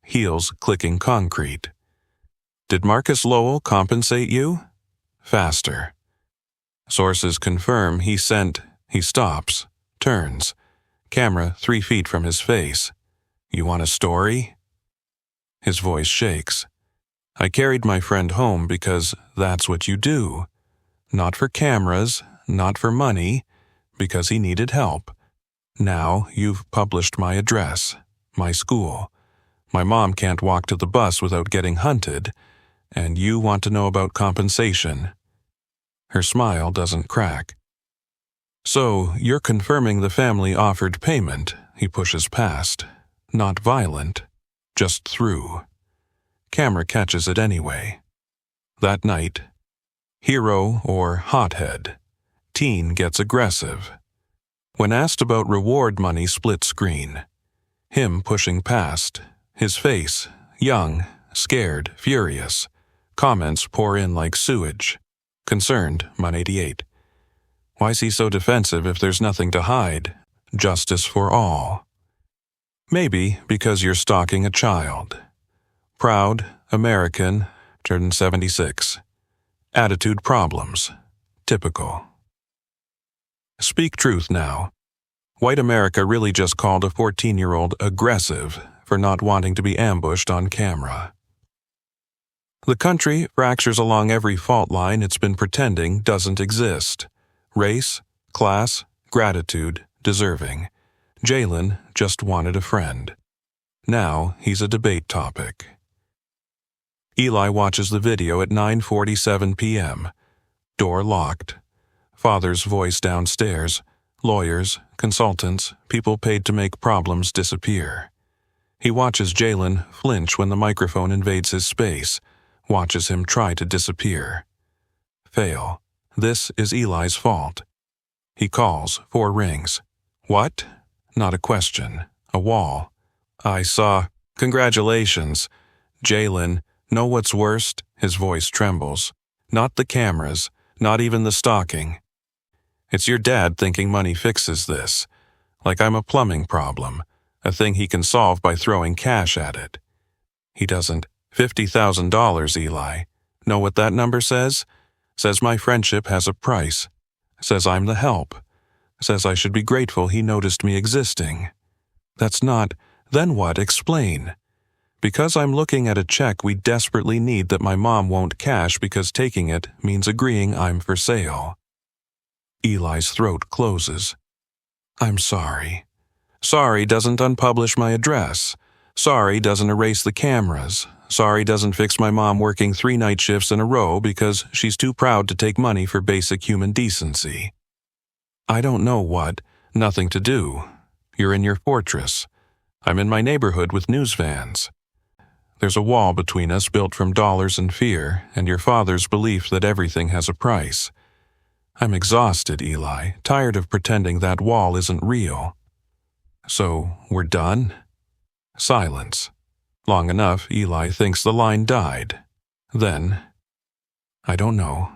Heels clicking concrete. Did Marcus Lowell compensate you? Faster. Sources confirm he sent. He stops. Turns. Camera 3 feet from his face. You want a story? His voice shakes. I carried my friend home because that's what you do. Not for cameras, not for money, because he needed help. Now you've published my address, my school. My mom can't walk to the bus without getting hunted, and you want to know about compensation. Her smile doesn't crack. So you're confirming the family offered payment. He pushes past. Not violent, just through. Camera catches it anyway. That night, hero or hothead. Teen gets aggressive. When asked about reward money, split screen. Him pushing past. His face, young, scared, furious. Comments pour in like sewage. Concerned, Mun88. Why's he so defensive if there's nothing to hide? Justice for all. Maybe because you're stalking a child. Proud, American, turned 76. Attitude problems. Typical. Speak truth now. White America really just called a 14-year-old aggressive for not wanting to be ambushed on camera. The country fractures along every fault line it's been pretending doesn't exist. Race, class, gratitude, deserving. Jalen just wanted a friend. Now he's a debate topic. Eli watches the video at 9:47 p.m. Door locked. Father's voice downstairs. Lawyers, consultants, people paid to make problems disappear. He watches Jalen flinch when the microphone invades his space, watches him try to disappear. Fail. This is Eli's fault. He calls, 4 rings. What? Not a question. A wall. I saw. Congratulations. Jalen, know what's worst? His voice trembles. Not the cameras, not even the stalking. It's your dad thinking money fixes this. Like I'm a plumbing problem, a thing he can solve by throwing cash at it. He doesn't. $50,000, Eli. Know what that number says? Says my friendship has a price. Says I'm the help. Says I should be grateful he noticed me existing. That's not. Then what? Explain. Because I'm looking at a check we desperately need that my mom won't cash because taking it means agreeing I'm for sale. Eli's throat closes. I'm sorry. Sorry doesn't unpublish my address. Sorry doesn't erase the cameras. Sorry doesn't fix my mom working 3 night shifts in a row because she's too proud to take money for basic human decency. I don't know what. Nothing to do. You're in your fortress. I'm in my neighborhood with news vans. There's a wall between us built from dollars and fear and your father's belief that everything has a price. I'm exhausted, Eli, tired of pretending that wall isn't real. So, we're done? Silence. Long enough, Eli thinks the line died. Then, I don't know.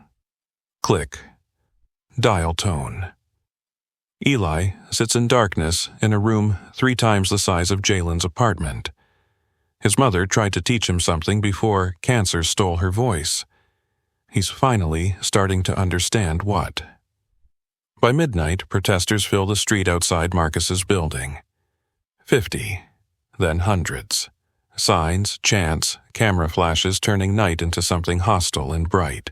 Click. Dial tone. Eli sits in darkness in a room 3 times the size of Jalen's apartment. His mother tried to teach him something before cancer stole her voice. He's finally starting to understand what. By midnight, protesters fill the street outside Marcus's building. 50, then hundreds. Signs, chants, camera flashes turning night into something hostile and bright.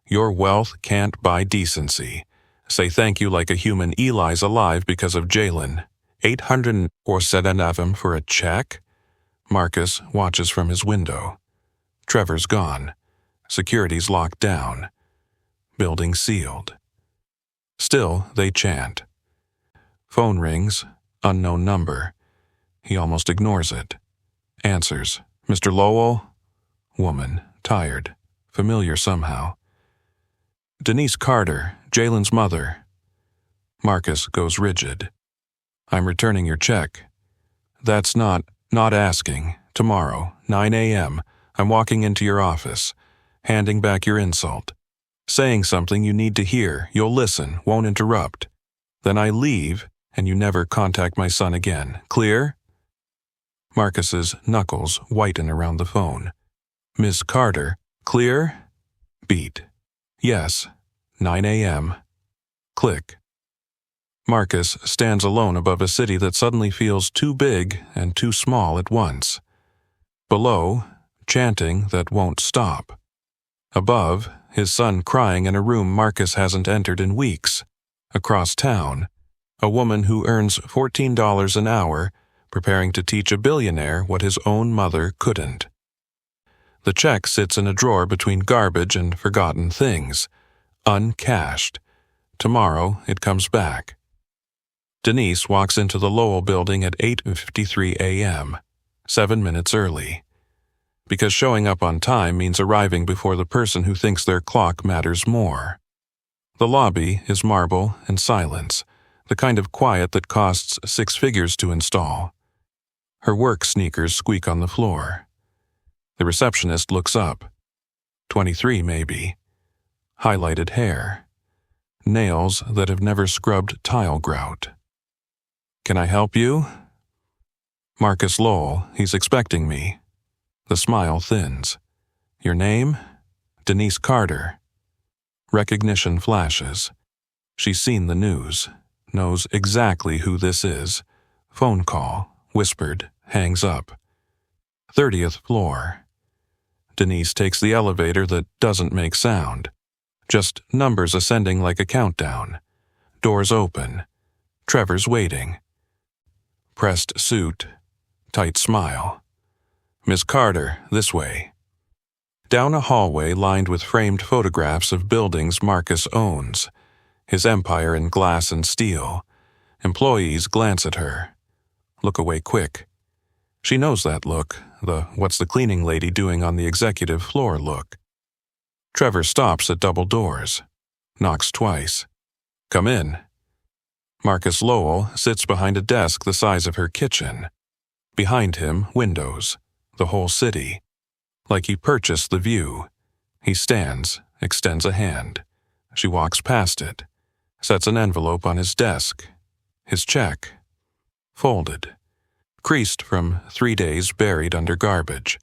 Your wealth can't buy decency. Say thank you like a human. Eli's alive because of Jalen. 800 or said enough him for a check? Marcus watches from his window. Trevor's gone. Security's locked down. Building sealed. Still, they chant. Phone rings. Unknown number. He almost ignores it. Answers. Mr. Lowell? Woman. Tired. Familiar somehow. Denise Carter, Jalen's mother. Marcus goes rigid. I'm returning your check. That's not asking. Tomorrow, 9 a.m., I'm walking into your office, handing back your insult. Saying something you need to hear, you'll listen, won't interrupt. Then I leave, and you never contact my son again. Clear? Marcus's knuckles whiten around the phone. Miss Carter, clear? Beat. Yes. 9 a.m. Click. Marcus stands alone above a city that suddenly feels too big and too small at once. Below, chanting that won't stop. Above, his son crying in a room Marcus hasn't entered in weeks. Across town, a woman who earns $14 an hour preparing to teach a billionaire what his own mother couldn't. The check sits in a drawer between garbage and forgotten things, uncashed. Tomorrow it comes back. Denise walks into the Lowell building at 8:53 a.m., 7 minutes early. Because showing up on time means arriving before the person who thinks their clock matters more. The lobby is marble and silence, the kind of quiet that costs 6 figures to install. Her work sneakers squeak on the floor. The receptionist looks up. 23 maybe. Highlighted hair. Nails that have never scrubbed tile grout. "Can I help you?" Marcus Lowell, he's expecting me. The smile thins. "Your name?" "Denise Carter." Recognition flashes. She's seen the news, knows exactly who this is. Phone call, whispered, hangs up. 30th floor. Denise takes the elevator that doesn't make sound. Just numbers ascending like a countdown. Doors open. Trevor's waiting. Pressed suit. Tight smile. "Miss Carter, this way." Down a hallway lined with framed photographs of buildings Marcus owns. His empire in glass and steel. Employees glance at her. Look away quick. She knows that look, the "what's the cleaning lady doing on the executive floor" look. Trevor stops at double doors. Knocks twice. "Come in." Marcus Lowell sits behind a desk the size of her kitchen. Behind him, windows. The whole city. Like he purchased the view. He stands, extends a hand. She walks past it. Sets an envelope on his desk. His check. Folded. Creased from 3 days buried under garbage.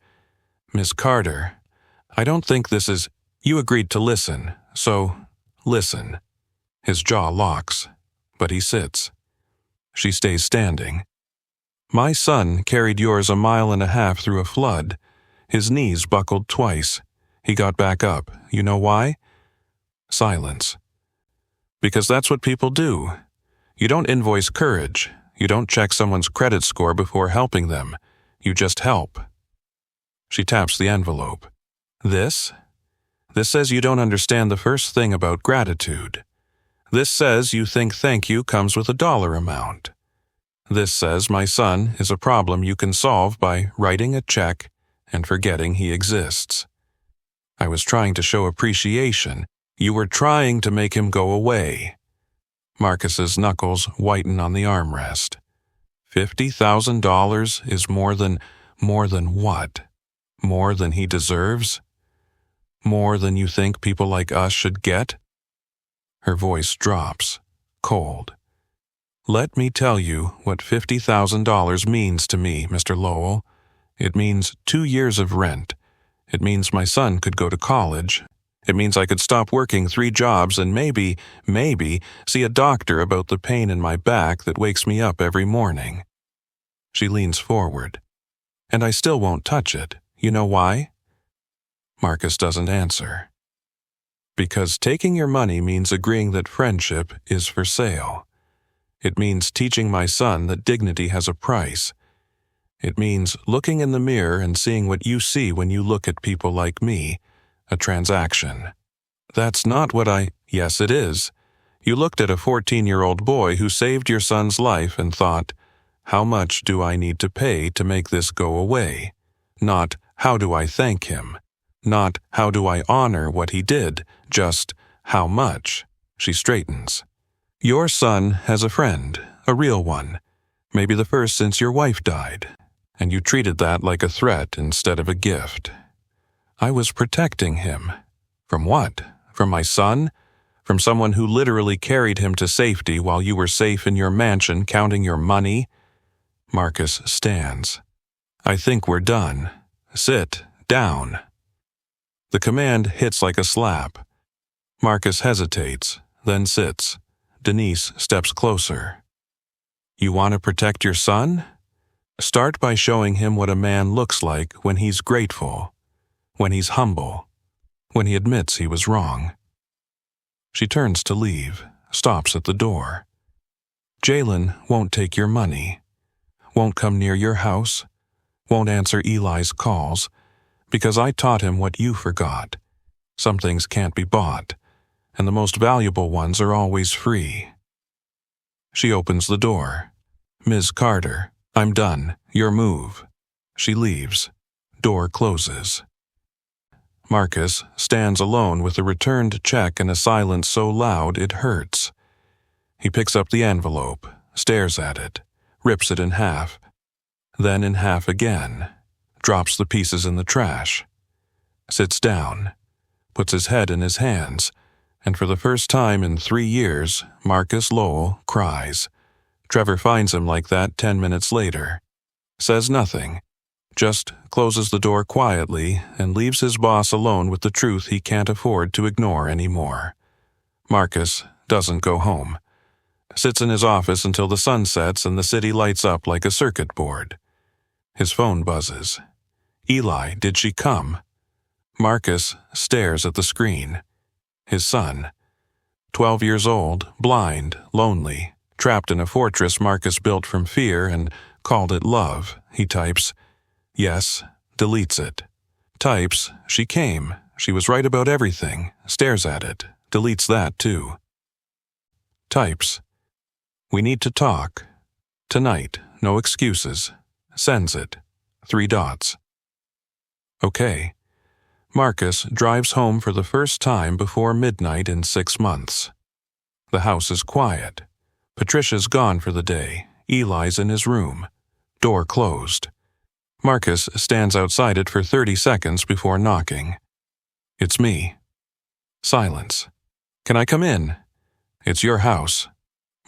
"Miss Carter, I don't think this is—" "You agreed to listen, so listen." His jaw locks, but he sits. She stays standing. "My son carried yours 1.5 miles through a flood. His knees buckled twice. He got back up. You know why?" Silence. "Because that's what people do. You don't invoice courage. You don't check someone's credit score before helping them. You just help." She taps the envelope. "This? This says you don't understand the first thing about gratitude. This says you think thank you comes with a dollar amount. This says my son is a problem you can solve by writing a check and forgetting he exists. I was trying to show appreciation. You were trying to make him go away." Marcus's knuckles whiten on the armrest. $50,000 is more than what? More than he deserves? More than you think people like us should get? Her voice drops, cold. "Let me tell you what $50,000 means to me, Mr. Lowell. It means 2 years of rent. It means my son could go to college. It means I could stop working 3 jobs and maybe see a doctor about the pain in my back that wakes me up every morning." She leans forward. "And I still won't touch it. You know why?" Marcus doesn't answer. "Because taking your money means agreeing that friendship is for sale. It means teaching my son that dignity has a price. It means looking in the mirror and seeing what you see when you look at people like me, a transaction. That's not what I—" "Yes, it is. You looked at a 14-year-old boy who saved your son's life and thought, how much do I need to pay to make this go away? Not, how do I thank him? Not, how do I honor what he did? Just, how much?" She straightens. "Your son has a friend, a real one, maybe the first since your wife died, and you treated that like a threat instead of a gift. I was protecting him. From what? From my son? From someone who literally carried him to safety while you were safe in your mansion counting your money?" Marcus stands. "I think we're done. Sit down." The command hits like a slap. Marcus hesitates, then sits. Denise steps closer. "You want to protect your son? Start by showing him what a man looks like when he's grateful, when he's humble, when he admits he was wrong." She turns to leave, stops at the door. "Jalen won't take your money, won't come near your house, won't answer Eli's calls, because I taught him what you forgot. Some things can't be bought, and the most valuable ones are always free." She opens the door. "Ms. Carter, I'm done. Your move." She leaves. Door closes. Marcus stands alone with a returned check and a silence so loud it hurts. He picks up the envelope, stares at it, rips it in half, then in half again, drops the pieces in the trash. Sits down, puts his head in his hands, and for the first time in 3 years, Marcus Lowell cries. Trevor finds him like that 10 minutes later. Says nothing, just closes the door quietly and leaves his boss alone with the truth he can't afford to ignore anymore. Marcus doesn't go home. Sits in his office until the sun sets and the city lights up like a circuit board. His phone buzzes. Eli, did she come? Marcus stares at the screen. His son, 12 years old, blind, lonely, trapped in a fortress Marcus built from fear and called it love. He types, yes, deletes it. Types, she came, she was right about everything, stares at it, deletes that too. Types, we need to talk. Tonight, no excuses. Sends it. 3 dots. Okay. Marcus drives home for the first time before midnight in 6 months. The house is quiet. Patricia's gone for the day. Eli's in his room. Door closed. Marcus stands outside it for 30 seconds before knocking. It's me. Silence. Can I come in? It's your house.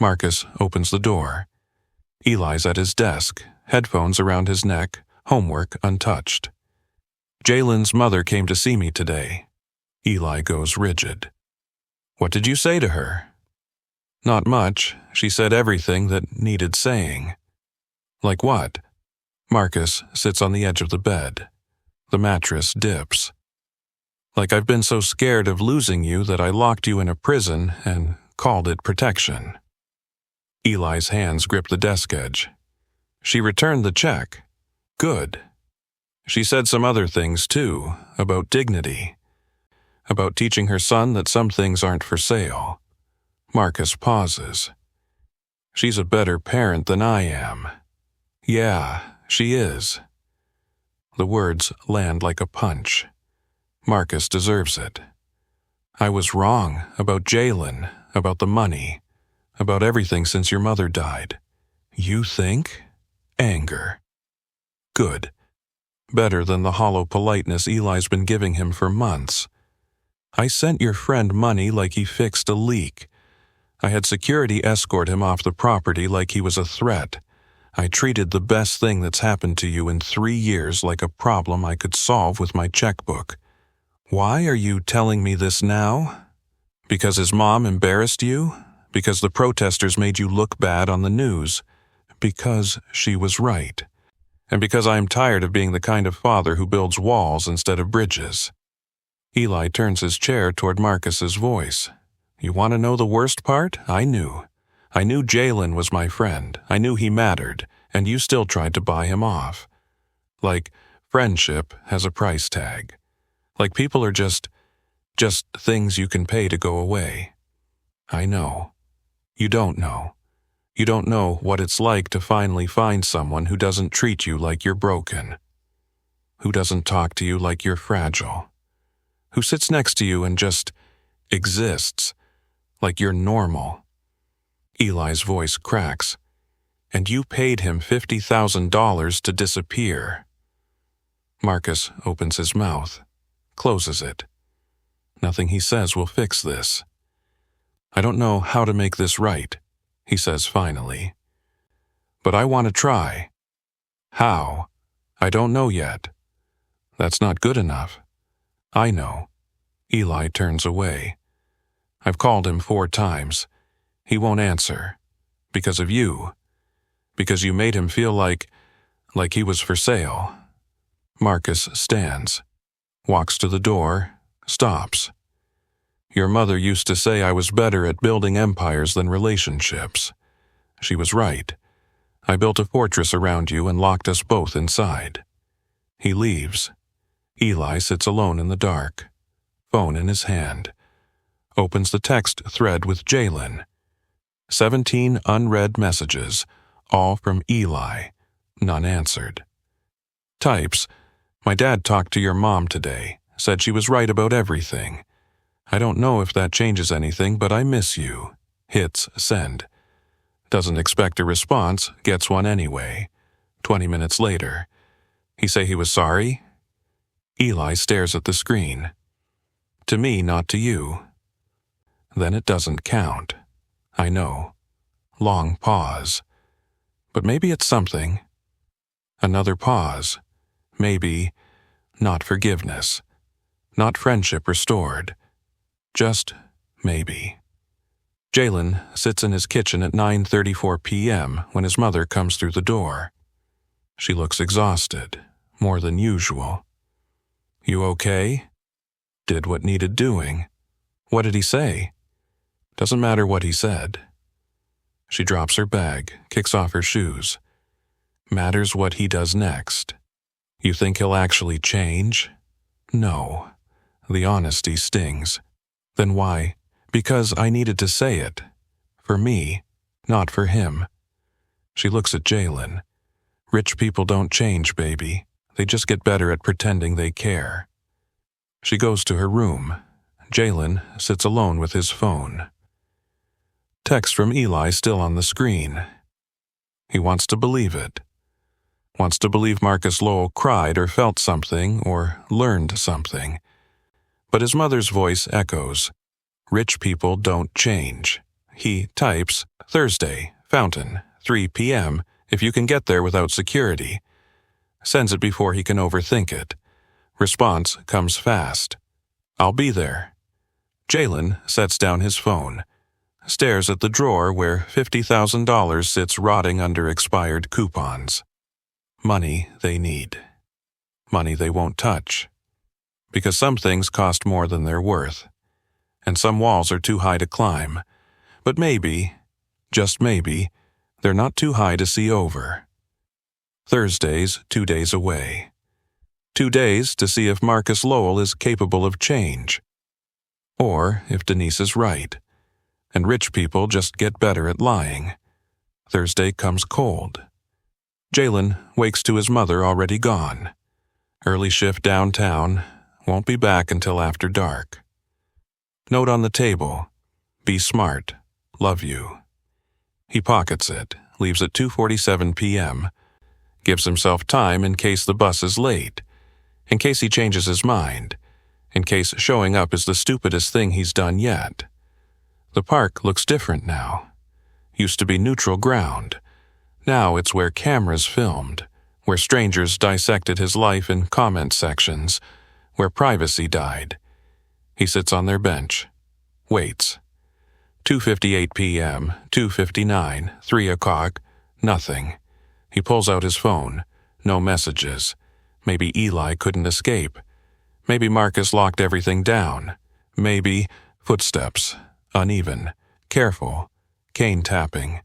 Marcus opens the door. Eli's at his desk, headphones around his neck, homework untouched. Jalen's mother came to see me today. Eli goes rigid. What did you say to her? Not much. She said everything that needed saying. Like what? Marcus sits on the edge of the bed. The mattress dips. Like I've been so scared of losing you that I locked you in a prison and called it protection. Eli's hands grip the desk edge. She returned the check. Good. She said some other things, too, about dignity. About teaching her son that some things aren't for sale. Marcus pauses. She's a better parent than I am. Yeah, she is. The words land like a punch. Marcus deserves it. I was wrong about Jalen, about the money, about everything since your mother died. You think? Anger. Good. Better than the hollow politeness Eli's been giving him for months. I sent your friend money like he fixed a leak. I had security escort him off the property like he was a threat. I treated the best thing that's happened to you in 3 years like a problem I could solve with my checkbook. Why are you telling me this now? Because his mom embarrassed you? Because the protesters made you look bad on the news? Because she was right. And because I am tired of being the kind of father who builds walls instead of bridges. Eli turns his chair toward Marcus's voice. You want to know the worst part? I knew. I knew Jalen was my friend. I knew he mattered, and you still tried to buy him off. Like friendship has a price tag. Like people are just things you can pay to go away. I know. You don't know. You don't know what it's like to finally find someone who doesn't treat you like you're broken. Who doesn't talk to you like you're fragile. Who sits next to you and just exists, like you're normal. Eli's voice cracks. And you paid him $50,000 to disappear. Marcus opens his mouth, closes it. Nothing he says will fix this. I don't know how to make this right, he says finally. But I want to try. How? I don't know yet. That's not good enough. I know. Eli turns away. I've called him 4 times. He won't answer. Because of you. Because you made him feel like he was for sale. Marcus stands, walks to the door, stops. Your mother used to say I was better at building empires than relationships. She was right. I built a fortress around you and locked us both inside. He leaves. Eli sits alone in the dark, phone in his hand. Opens the text thread with Jalen. 17 unread messages, all from Eli, none answered. Types, my dad talked to your mom today, said she was right about everything. I don't know if that changes anything, but I miss you. Hits send. Doesn't expect a response, gets one anyway. 20 minutes later. He say he was sorry? Eli stares at the screen. To me, not to you. Then it doesn't count. I know. Long pause. But maybe it's something. Another pause. Maybe not forgiveness. Not friendship restored. Just maybe. Jalen sits in his kitchen at 9:34 p.m. when his mother comes through the door. She looks exhausted, more than usual. You okay? Did what needed doing. What did he say? Doesn't matter what he said. She drops her bag, kicks off her shoes. Matters what he does next. You think he'll actually change? No. The honesty stings. Then why? Because I needed to say it. For me, not for him. She looks at Jalen. Rich people don't change, baby. They just get better at pretending they care. She goes to her room. Jalen sits alone with his phone. Text from Eli still on the screen. He wants to believe it. Wants to believe Marcus Lowell cried or felt something or learned something. But his mother's voice echoes. Rich people don't change. He types, Thursday, Fountain, 3 p.m., if you can get there without security. Sends it before he can overthink it. Response comes fast. I'll be there. Jalen sets down his phone. Stares at the drawer where $50,000 sits rotting under expired coupons. Money they need. Money they won't touch. Because some things cost more than they're worth. And some walls are too high to climb. But maybe, just maybe, they're not too high to see over. Thursday's 2 days away. 2 days to see if Marcus Lowell is capable of change. Or if Denise is right. And rich people just get better at lying. Thursday comes cold. Jalen wakes to his mother already gone. Early shift downtown, won't be back until after dark. Note on the table, be smart, love you. He pockets it, leaves at 2:47 p.m., gives himself time in case the bus is late, in case he changes his mind, in case showing up is the stupidest thing he's done yet. The park looks different now. Used to be neutral ground. Now it's where cameras filmed, where strangers dissected his life in comment sections, where privacy died. He sits on their bench. Waits. 2:58 p.m., 2:59, 3 o'clock, nothing. He pulls out his phone. No messages. Maybe Eli couldn't escape. Maybe Marcus locked everything down. Maybe footsteps. Uneven. Careful. Cane tapping.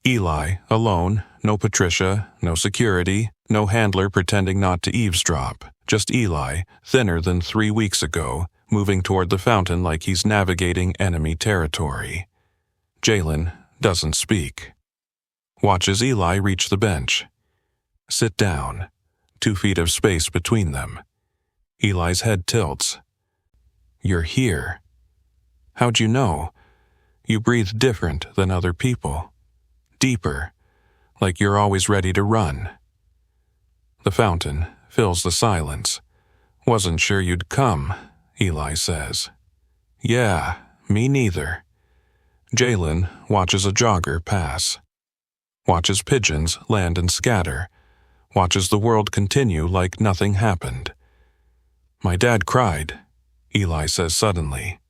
Eli, alone. No Patricia. No security. No handler pretending not to eavesdrop. Just Eli, thinner than 3 weeks ago, moving toward the fountain like he's navigating enemy territory. Jalen doesn't speak. Watches Eli reach the bench. Sit down. 2 feet of space between them. Eli's head tilts. You're here. How'd you know? You breathe different than other people. Deeper, like you're always ready to run. The fountain fills the silence. Wasn't sure you'd come, Eli says. Yeah, me neither. Jalen watches a jogger pass. Watches pigeons land and scatter. Watches the world continue like nothing happened. My dad cried, Eli says suddenly.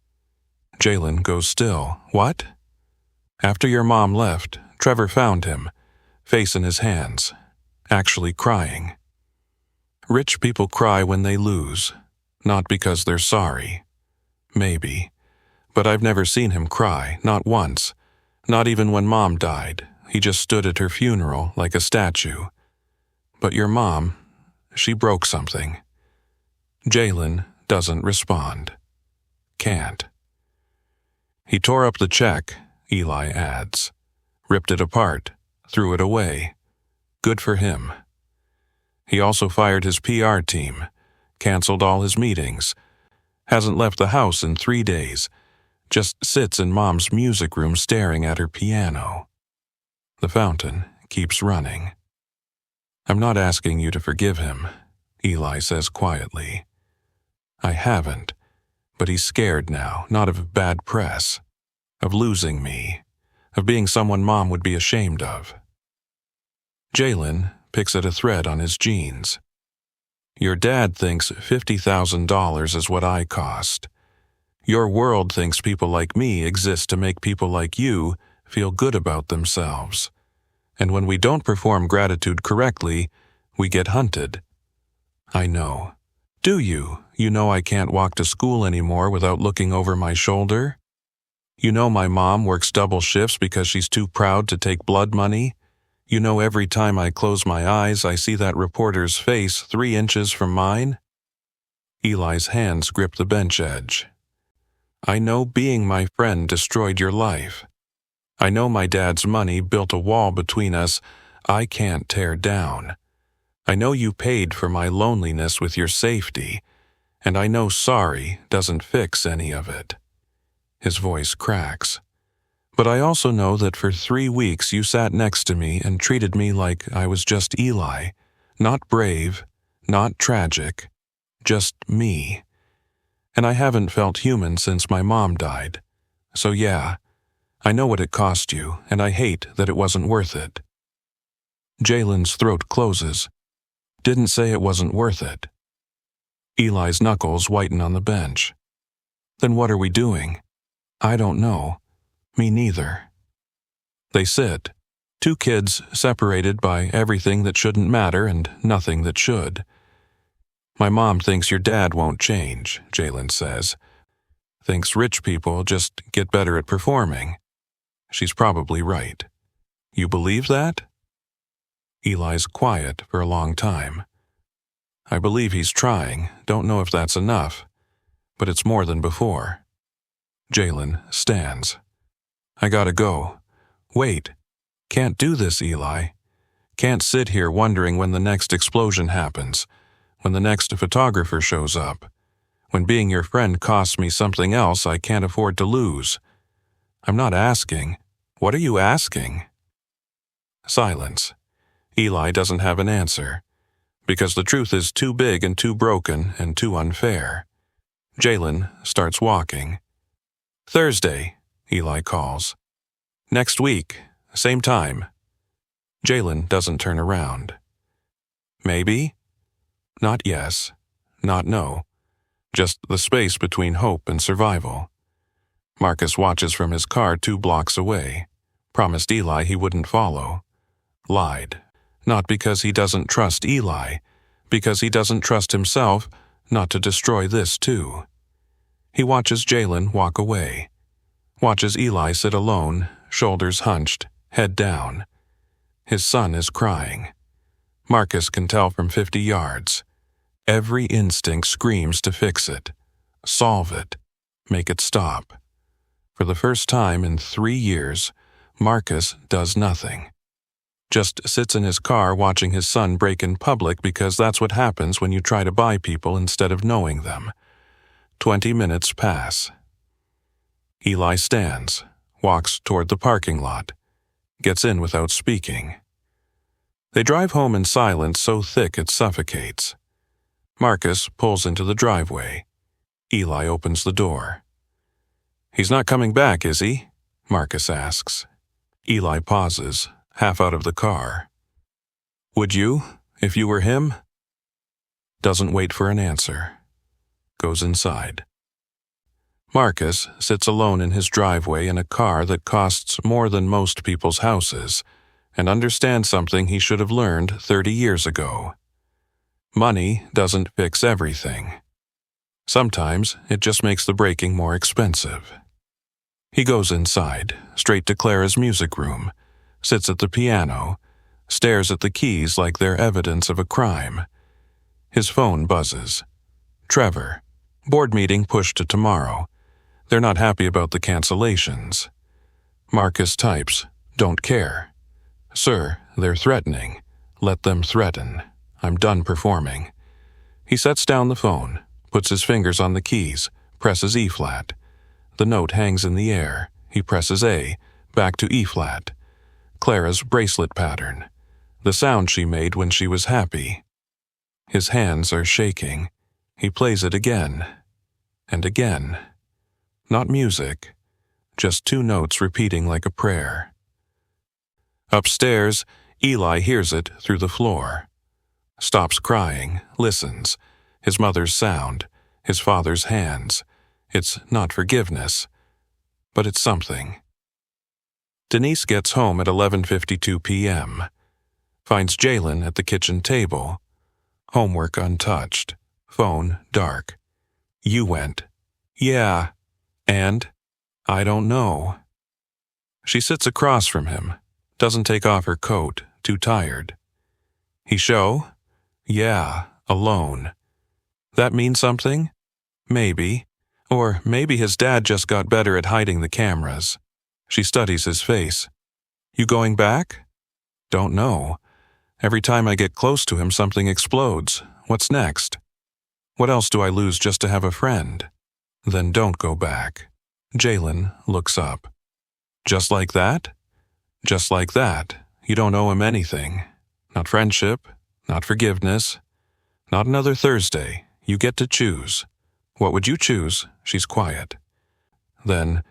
Jalen goes still. What? After your mom left, Trevor found him, face in his hands, actually crying. Rich people cry when they lose, not because they're sorry. Maybe. But I've never seen him cry, not once. Not even when Mom died. He just stood at her funeral like a statue. But your mom, she broke something. Jalen doesn't respond. Can't. He tore up the check, Eli adds. Ripped it apart, threw it away. Good for him. He also fired his PR team, canceled all his meetings, hasn't left the house in 3 days, just sits in Mom's music room staring at her piano. The fountain keeps running. I'm not asking you to forgive him. Eli says quietly. I haven't, but he's scared now, not of bad press, of losing me, of being someone Mom would be ashamed of. Jalen picks at a thread on his jeans. Your dad thinks $50,000 is what I cost. Your world thinks people like me exist to make people like you feel good about themselves. And when we don't perform gratitude correctly, we get hunted. I know. Do you? You know I can't walk to school anymore without looking over my shoulder? You know my mom works double shifts because she's too proud to take blood money? You know every time I close my eyes, I see that reporter's face 3 inches from mine? Eli's hands grip the bench edge. I know being my friend destroyed your life. I know my dad's money built a wall between us I can't tear down. I know you paid for my loneliness with your safety, and I know sorry doesn't fix any of it. His voice cracks. But I also know that for 3 weeks you sat next to me and treated me like I was just Eli, not brave, not tragic, just me. And I haven't felt human since my mom died. So yeah, I know what it cost you, and I hate that it wasn't worth it. Jalen's throat closes. Didn't say it wasn't worth it. Eli's knuckles whiten on the bench. Then what are we doing? I don't know. Me neither. They sit, 2 kids separated by everything that shouldn't matter and nothing that should. My mom thinks your dad won't change, Jalen says. Thinks rich people just get better at performing. She's probably right. You believe that? Eli's quiet for a long time. I believe he's trying, don't know if that's enough, but it's more than before. Jalen stands. I gotta go. Wait. Can't do this, Eli. Can't sit here wondering when the next explosion happens, when the next photographer shows up, when being your friend costs me something else I can't afford to lose. I'm not asking. What are you asking? Silence. Eli doesn't have an answer, because the truth is too big and too broken and too unfair. Jalen starts walking. Thursday, Eli calls. Next week, same time. Jalen doesn't turn around. Maybe? Not yes, not no. Just the space between hope and survival. Marcus watches from his car 2 blocks away. Promised Eli he wouldn't follow. Lied. Not because he doesn't trust Eli, because he doesn't trust himself not to destroy this too. He watches Jalen walk away. Watches Eli sit alone, shoulders hunched, head down. His son is crying. Marcus can tell from 50 yards. Every instinct screams to fix it, solve it, make it stop. For the first time in 3 years, Marcus does nothing. Just sits in his car watching his son break in public because that's what happens when you try to buy people instead of knowing them. 20 minutes pass. Eli stands, walks toward the parking lot, gets in without speaking. They drive home in silence so thick it suffocates. Marcus pulls into the driveway. Eli opens the door. He's not coming back, is he? Marcus asks. Eli pauses, half out of the car. Would you, if you were him? Doesn't wait for an answer. Goes inside. Marcus sits alone in his driveway in a car that costs more than most people's houses, and understands something he should have learned 30 years ago. Money doesn't fix everything. Sometimes it just makes the breaking more expensive. He goes inside, straight to Clara's music room, sits at the piano, stares at the keys like they're evidence of a crime. His phone buzzes. Trevor. Board meeting pushed to tomorrow. They're not happy about the cancellations. Marcus types, don't care. Sir, they're threatening. Let them threaten. I'm done performing. He sets down the phone, puts his fingers on the keys, presses E-flat. The note hangs in the air. He presses A, back to E-flat. Clara's bracelet pattern. The sound she made when she was happy. His hands are shaking. He plays it again and again. Not music, just 2 notes repeating like a prayer. Upstairs, Eli hears it through the floor. Stops crying, listens. His mother's sound, his father's hands. It's not forgiveness, but it's something. Denise gets home at 11:52 p.m. Finds Jalen at the kitchen table. Homework untouched. Phone dark. You went. Yeah. And? I don't know. She sits across from him. Doesn't take off her coat. Too tired. He show? Yeah. Alone. That mean something? Maybe. Or maybe his dad just got better at hiding the cameras. She studies his face. You going back? Don't know. Every time I get close to him, something explodes. What's next? What else do I lose just to have a friend? Then don't go back. Jalen looks up. Just like that? Just like that. You don't owe him anything. Not friendship, not forgiveness, not another Thursday. You get to choose. What would you choose? She's quiet. Then,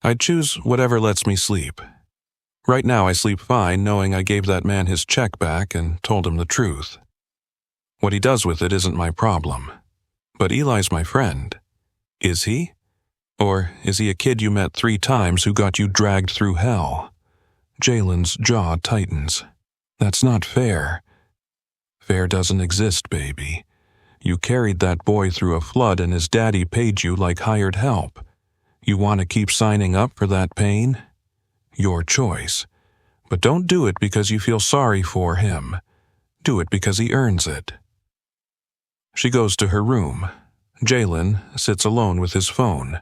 I'd choose whatever lets me sleep. Right now I sleep fine knowing I gave that man his check back and told him the truth. What he does with it isn't my problem. But Eli's my friend. Is he? Or is he a kid you met 3 times who got you dragged through hell? Jalen's jaw tightens. That's not fair. Fair doesn't exist, baby. You carried that boy through a flood and his daddy paid you like hired help. You want to keep signing up for that pain? Your choice. But don't do it because you feel sorry for him. Do it because he earns it. She goes to her room. Jalen sits alone with his phone.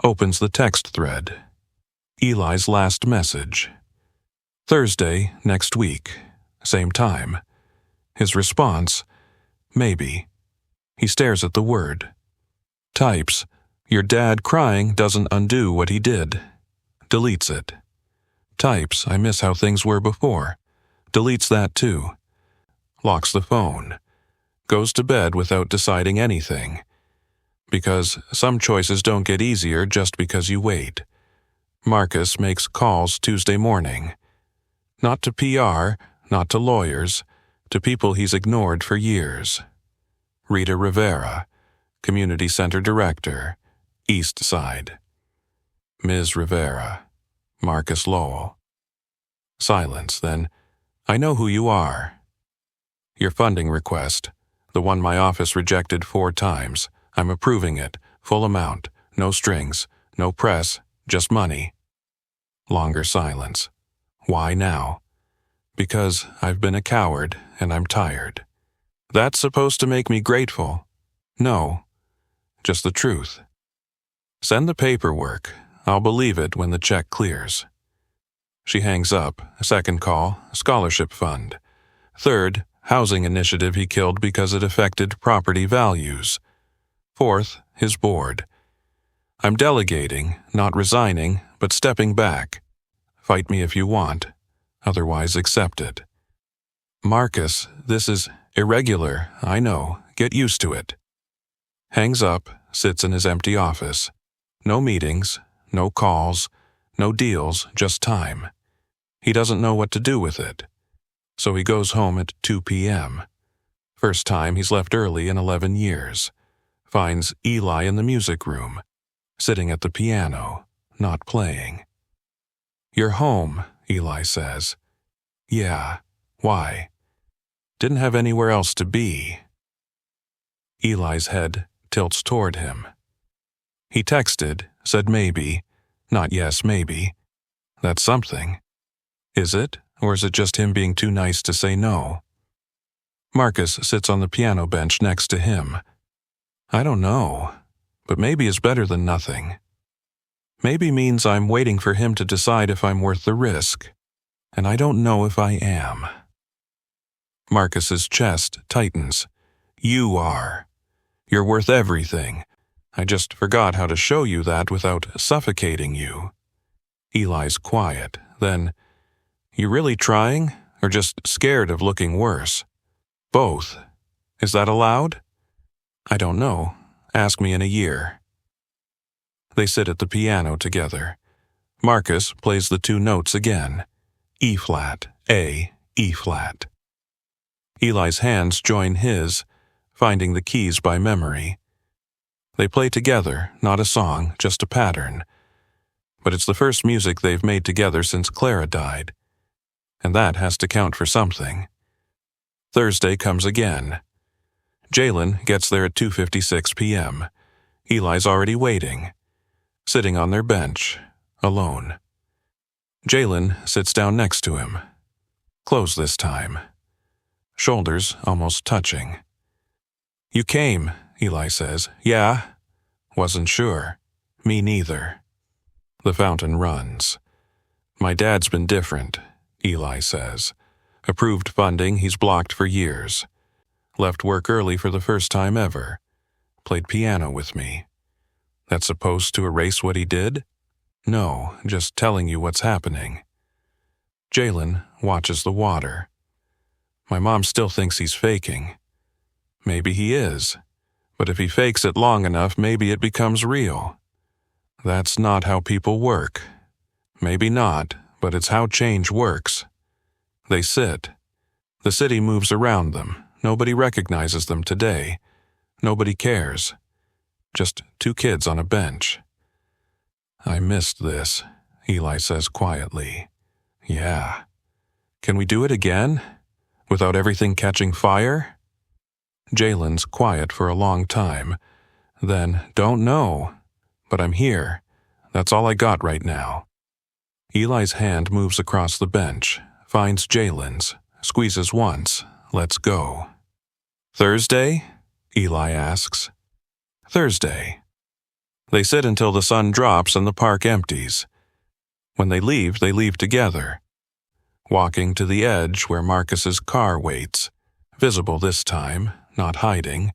Opens the text thread. Eli's last message. Thursday, next week. Same time. His response, maybe. He stares at the word. Types, your dad crying doesn't undo what he did. Deletes it. Types, I miss how things were before. Deletes that too. Locks the phone. Goes to bed without deciding anything. Because some choices don't get easier just because you wait. Marcus makes calls Tuesday morning. Not to PR, not to lawyers, to people he's ignored for years. Rita Rivera, Community Center Director, East Side. Ms. Rivera, Marcus Lowell. Silence, then, I know who you are. Your funding request, the one my office rejected 4 times. I'm approving it, full amount, no strings, no press, just money. Longer silence. Why now? Because I've been a coward and I'm tired. That's supposed to make me grateful. No, just the truth. Send the paperwork. I'll believe it when the check clears. She hangs up. Second call, scholarship fund. Third, housing initiative he killed because it affected property values. Fourth, his board. I'm delegating, not resigning, but stepping back. Fight me if you want, otherwise accept it. Marcus, this is irregular, I know. Get used to it. Hangs up, sits in his empty office. No meetings, no calls, no deals, just time. He doesn't know what to do with it. So he goes home at 2 p.m. First time he's left early in 11 years. Finds Eli in the music room, sitting at the piano, not playing. You're home, Eli says. Yeah, why? Didn't have anywhere else to be. Eli's head tilts toward him. He texted, said maybe, not yes, maybe. That's something. Is it, or is it just him being too nice to say no? Marcus sits on the piano bench next to him. I don't know, but maybe is better than nothing. Maybe means I'm waiting for him to decide if I'm worth the risk, and I don't know if I am. Marcus's chest tightens. You are. You're worth everything. I just forgot how to show you that without suffocating you. Eli's quiet, then, you really trying, or just scared of looking worse? Both. Is that allowed? I don't know. Ask me in a year. They sit at the piano together. Marcus plays the two notes again. E-flat, A, E-flat. Eli's hands join his, finding the keys by memory. They play together, not a song, just a pattern. But it's the first music they've made together since Clara died. And that has to count for something. Thursday comes again. Jalen gets there at 2:56 p.m. Eli's already waiting, sitting on their bench, alone. Jalen sits down next to him. Close this time. Shoulders almost touching. You came, Eli says. Yeah? Wasn't sure. Me neither. The fountain runs. My dad's been different, Eli says. Approved funding he's blocked for years. Left work early for the first time ever. Played piano with me. That's supposed to erase what he did? No, just telling you what's happening. Jalen watches the water. My mom still thinks he's faking. Maybe he is. But if he fakes it long enough, maybe it becomes real. That's not how people work. Maybe not, but it's how change works. They sit. The city moves around them. Nobody recognizes them today. Nobody cares. Just two kids on a bench. I missed this, Eli says quietly. Yeah. Can we do it again? Without everything catching fire? Jalen's quiet for a long time. Then, don't know. But I'm here. That's all I got right now. Eli's hand moves across the bench, finds Jalen's, squeezes once, lets go. Thursday? Eli asks. Thursday. They sit until the sun drops and the park empties. When they leave together. Walking to the edge where Marcus's car waits, visible this time, not hiding,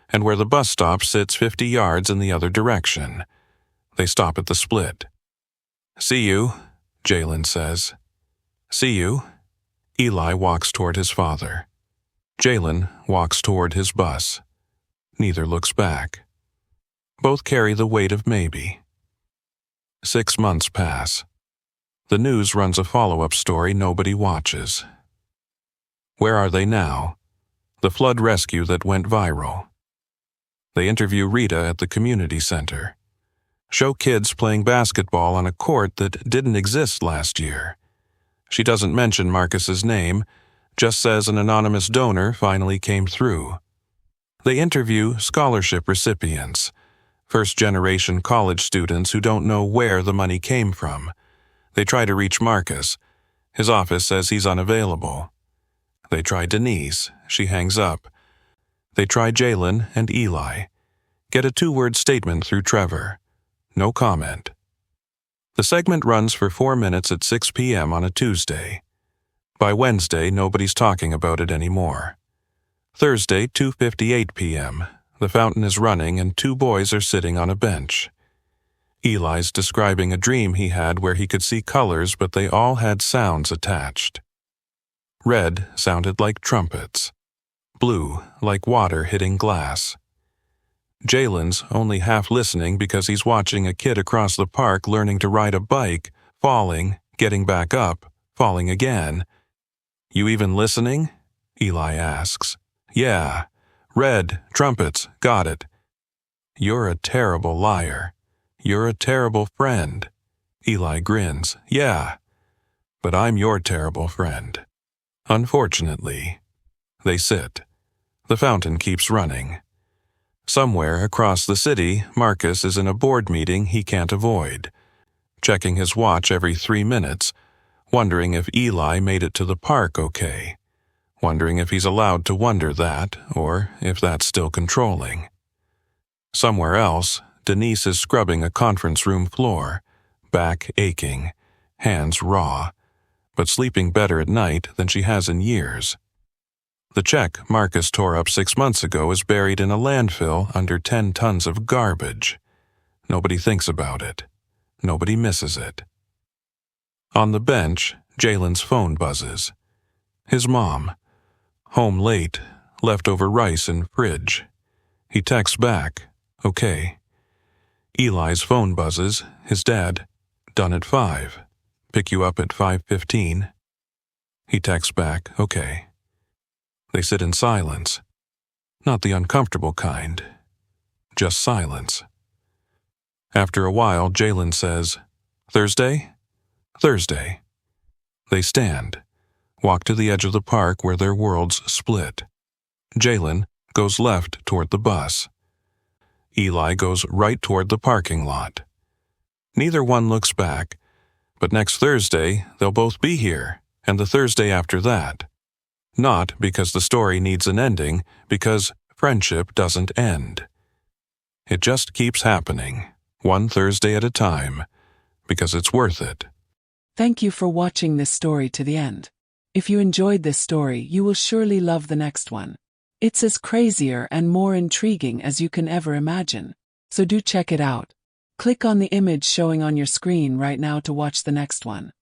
and where the bus stop sits 50 yards in the other direction. They stop at the split. See you, Jalen says. See you. Eli walks toward his father. Jalen walks toward his bus. Neither looks back. Both carry the weight of maybe. 6 months pass. The news runs a follow-up story nobody watches. Where are they now? The flood rescue that went viral. They interview Rita at the community center. Show kids playing basketball on a court that didn't exist last year. She doesn't mention Marcus's name, just says an anonymous donor finally came through. They interview scholarship recipients, first-generation college students who don't know where the money came from. They try to reach Marcus. His office says he's unavailable. They try Denise. She hangs up. They try Jalen and Eli. Get a 2-word statement through Trevor. No comment. The segment runs for 4 minutes at 6 p.m. on a Tuesday. By Wednesday, nobody's talking about it anymore. Thursday, 2:58 p.m. The fountain is running and 2 boys are sitting on a bench. Eli's describing a dream he had where he could see colors, but they all had sounds attached. Red sounded like trumpets. Blue, like water hitting glass. Jalen's only half listening because he's watching a kid across the park learning to ride a bike, falling, getting back up, falling again. You even listening? Eli asks. Yeah. Red, trumpets, got it. You're a terrible liar. You're a terrible friend. Eli grins. Yeah. But I'm your terrible friend. Unfortunately. They sit. The fountain keeps running. Somewhere across the city, Marcus is in a board meeting he can't avoid, checking his watch every 3 minutes, wondering if Eli made it to the park okay, wondering if he's allowed to wonder that, or if that's still controlling. Somewhere else, Denise is scrubbing a conference room floor, back aching, hands raw, but sleeping better at night than she has in years. The check Marcus tore up 6 months ago is buried in a landfill under 10 tons of garbage. Nobody thinks about it. Nobody misses it. On the bench, Jalen's phone buzzes. His mom. Home late, leftover rice in fridge. He texts back, okay. Eli's phone buzzes, his dad, done at 5. Pick you up at 5:15. He texts back, okay. They sit in silence. Not the uncomfortable kind. Just silence. After a while, Jalen says, Thursday? Thursday. They stand, walk to the edge of the park where their worlds split. Jalen goes left toward the bus. Eli goes right toward the parking lot. Neither one looks back, but next Thursday they'll both be here, and the Thursday after that. Not because the story needs an ending, because friendship doesn't end. It just keeps happening, one Thursday at a time, because it's worth it. Thank you for watching this story to the end. If you enjoyed this story, you will surely love the next one. It's as crazier and more intriguing as you can ever imagine. So do check it out. Click on the image showing on your screen right now to watch the next one.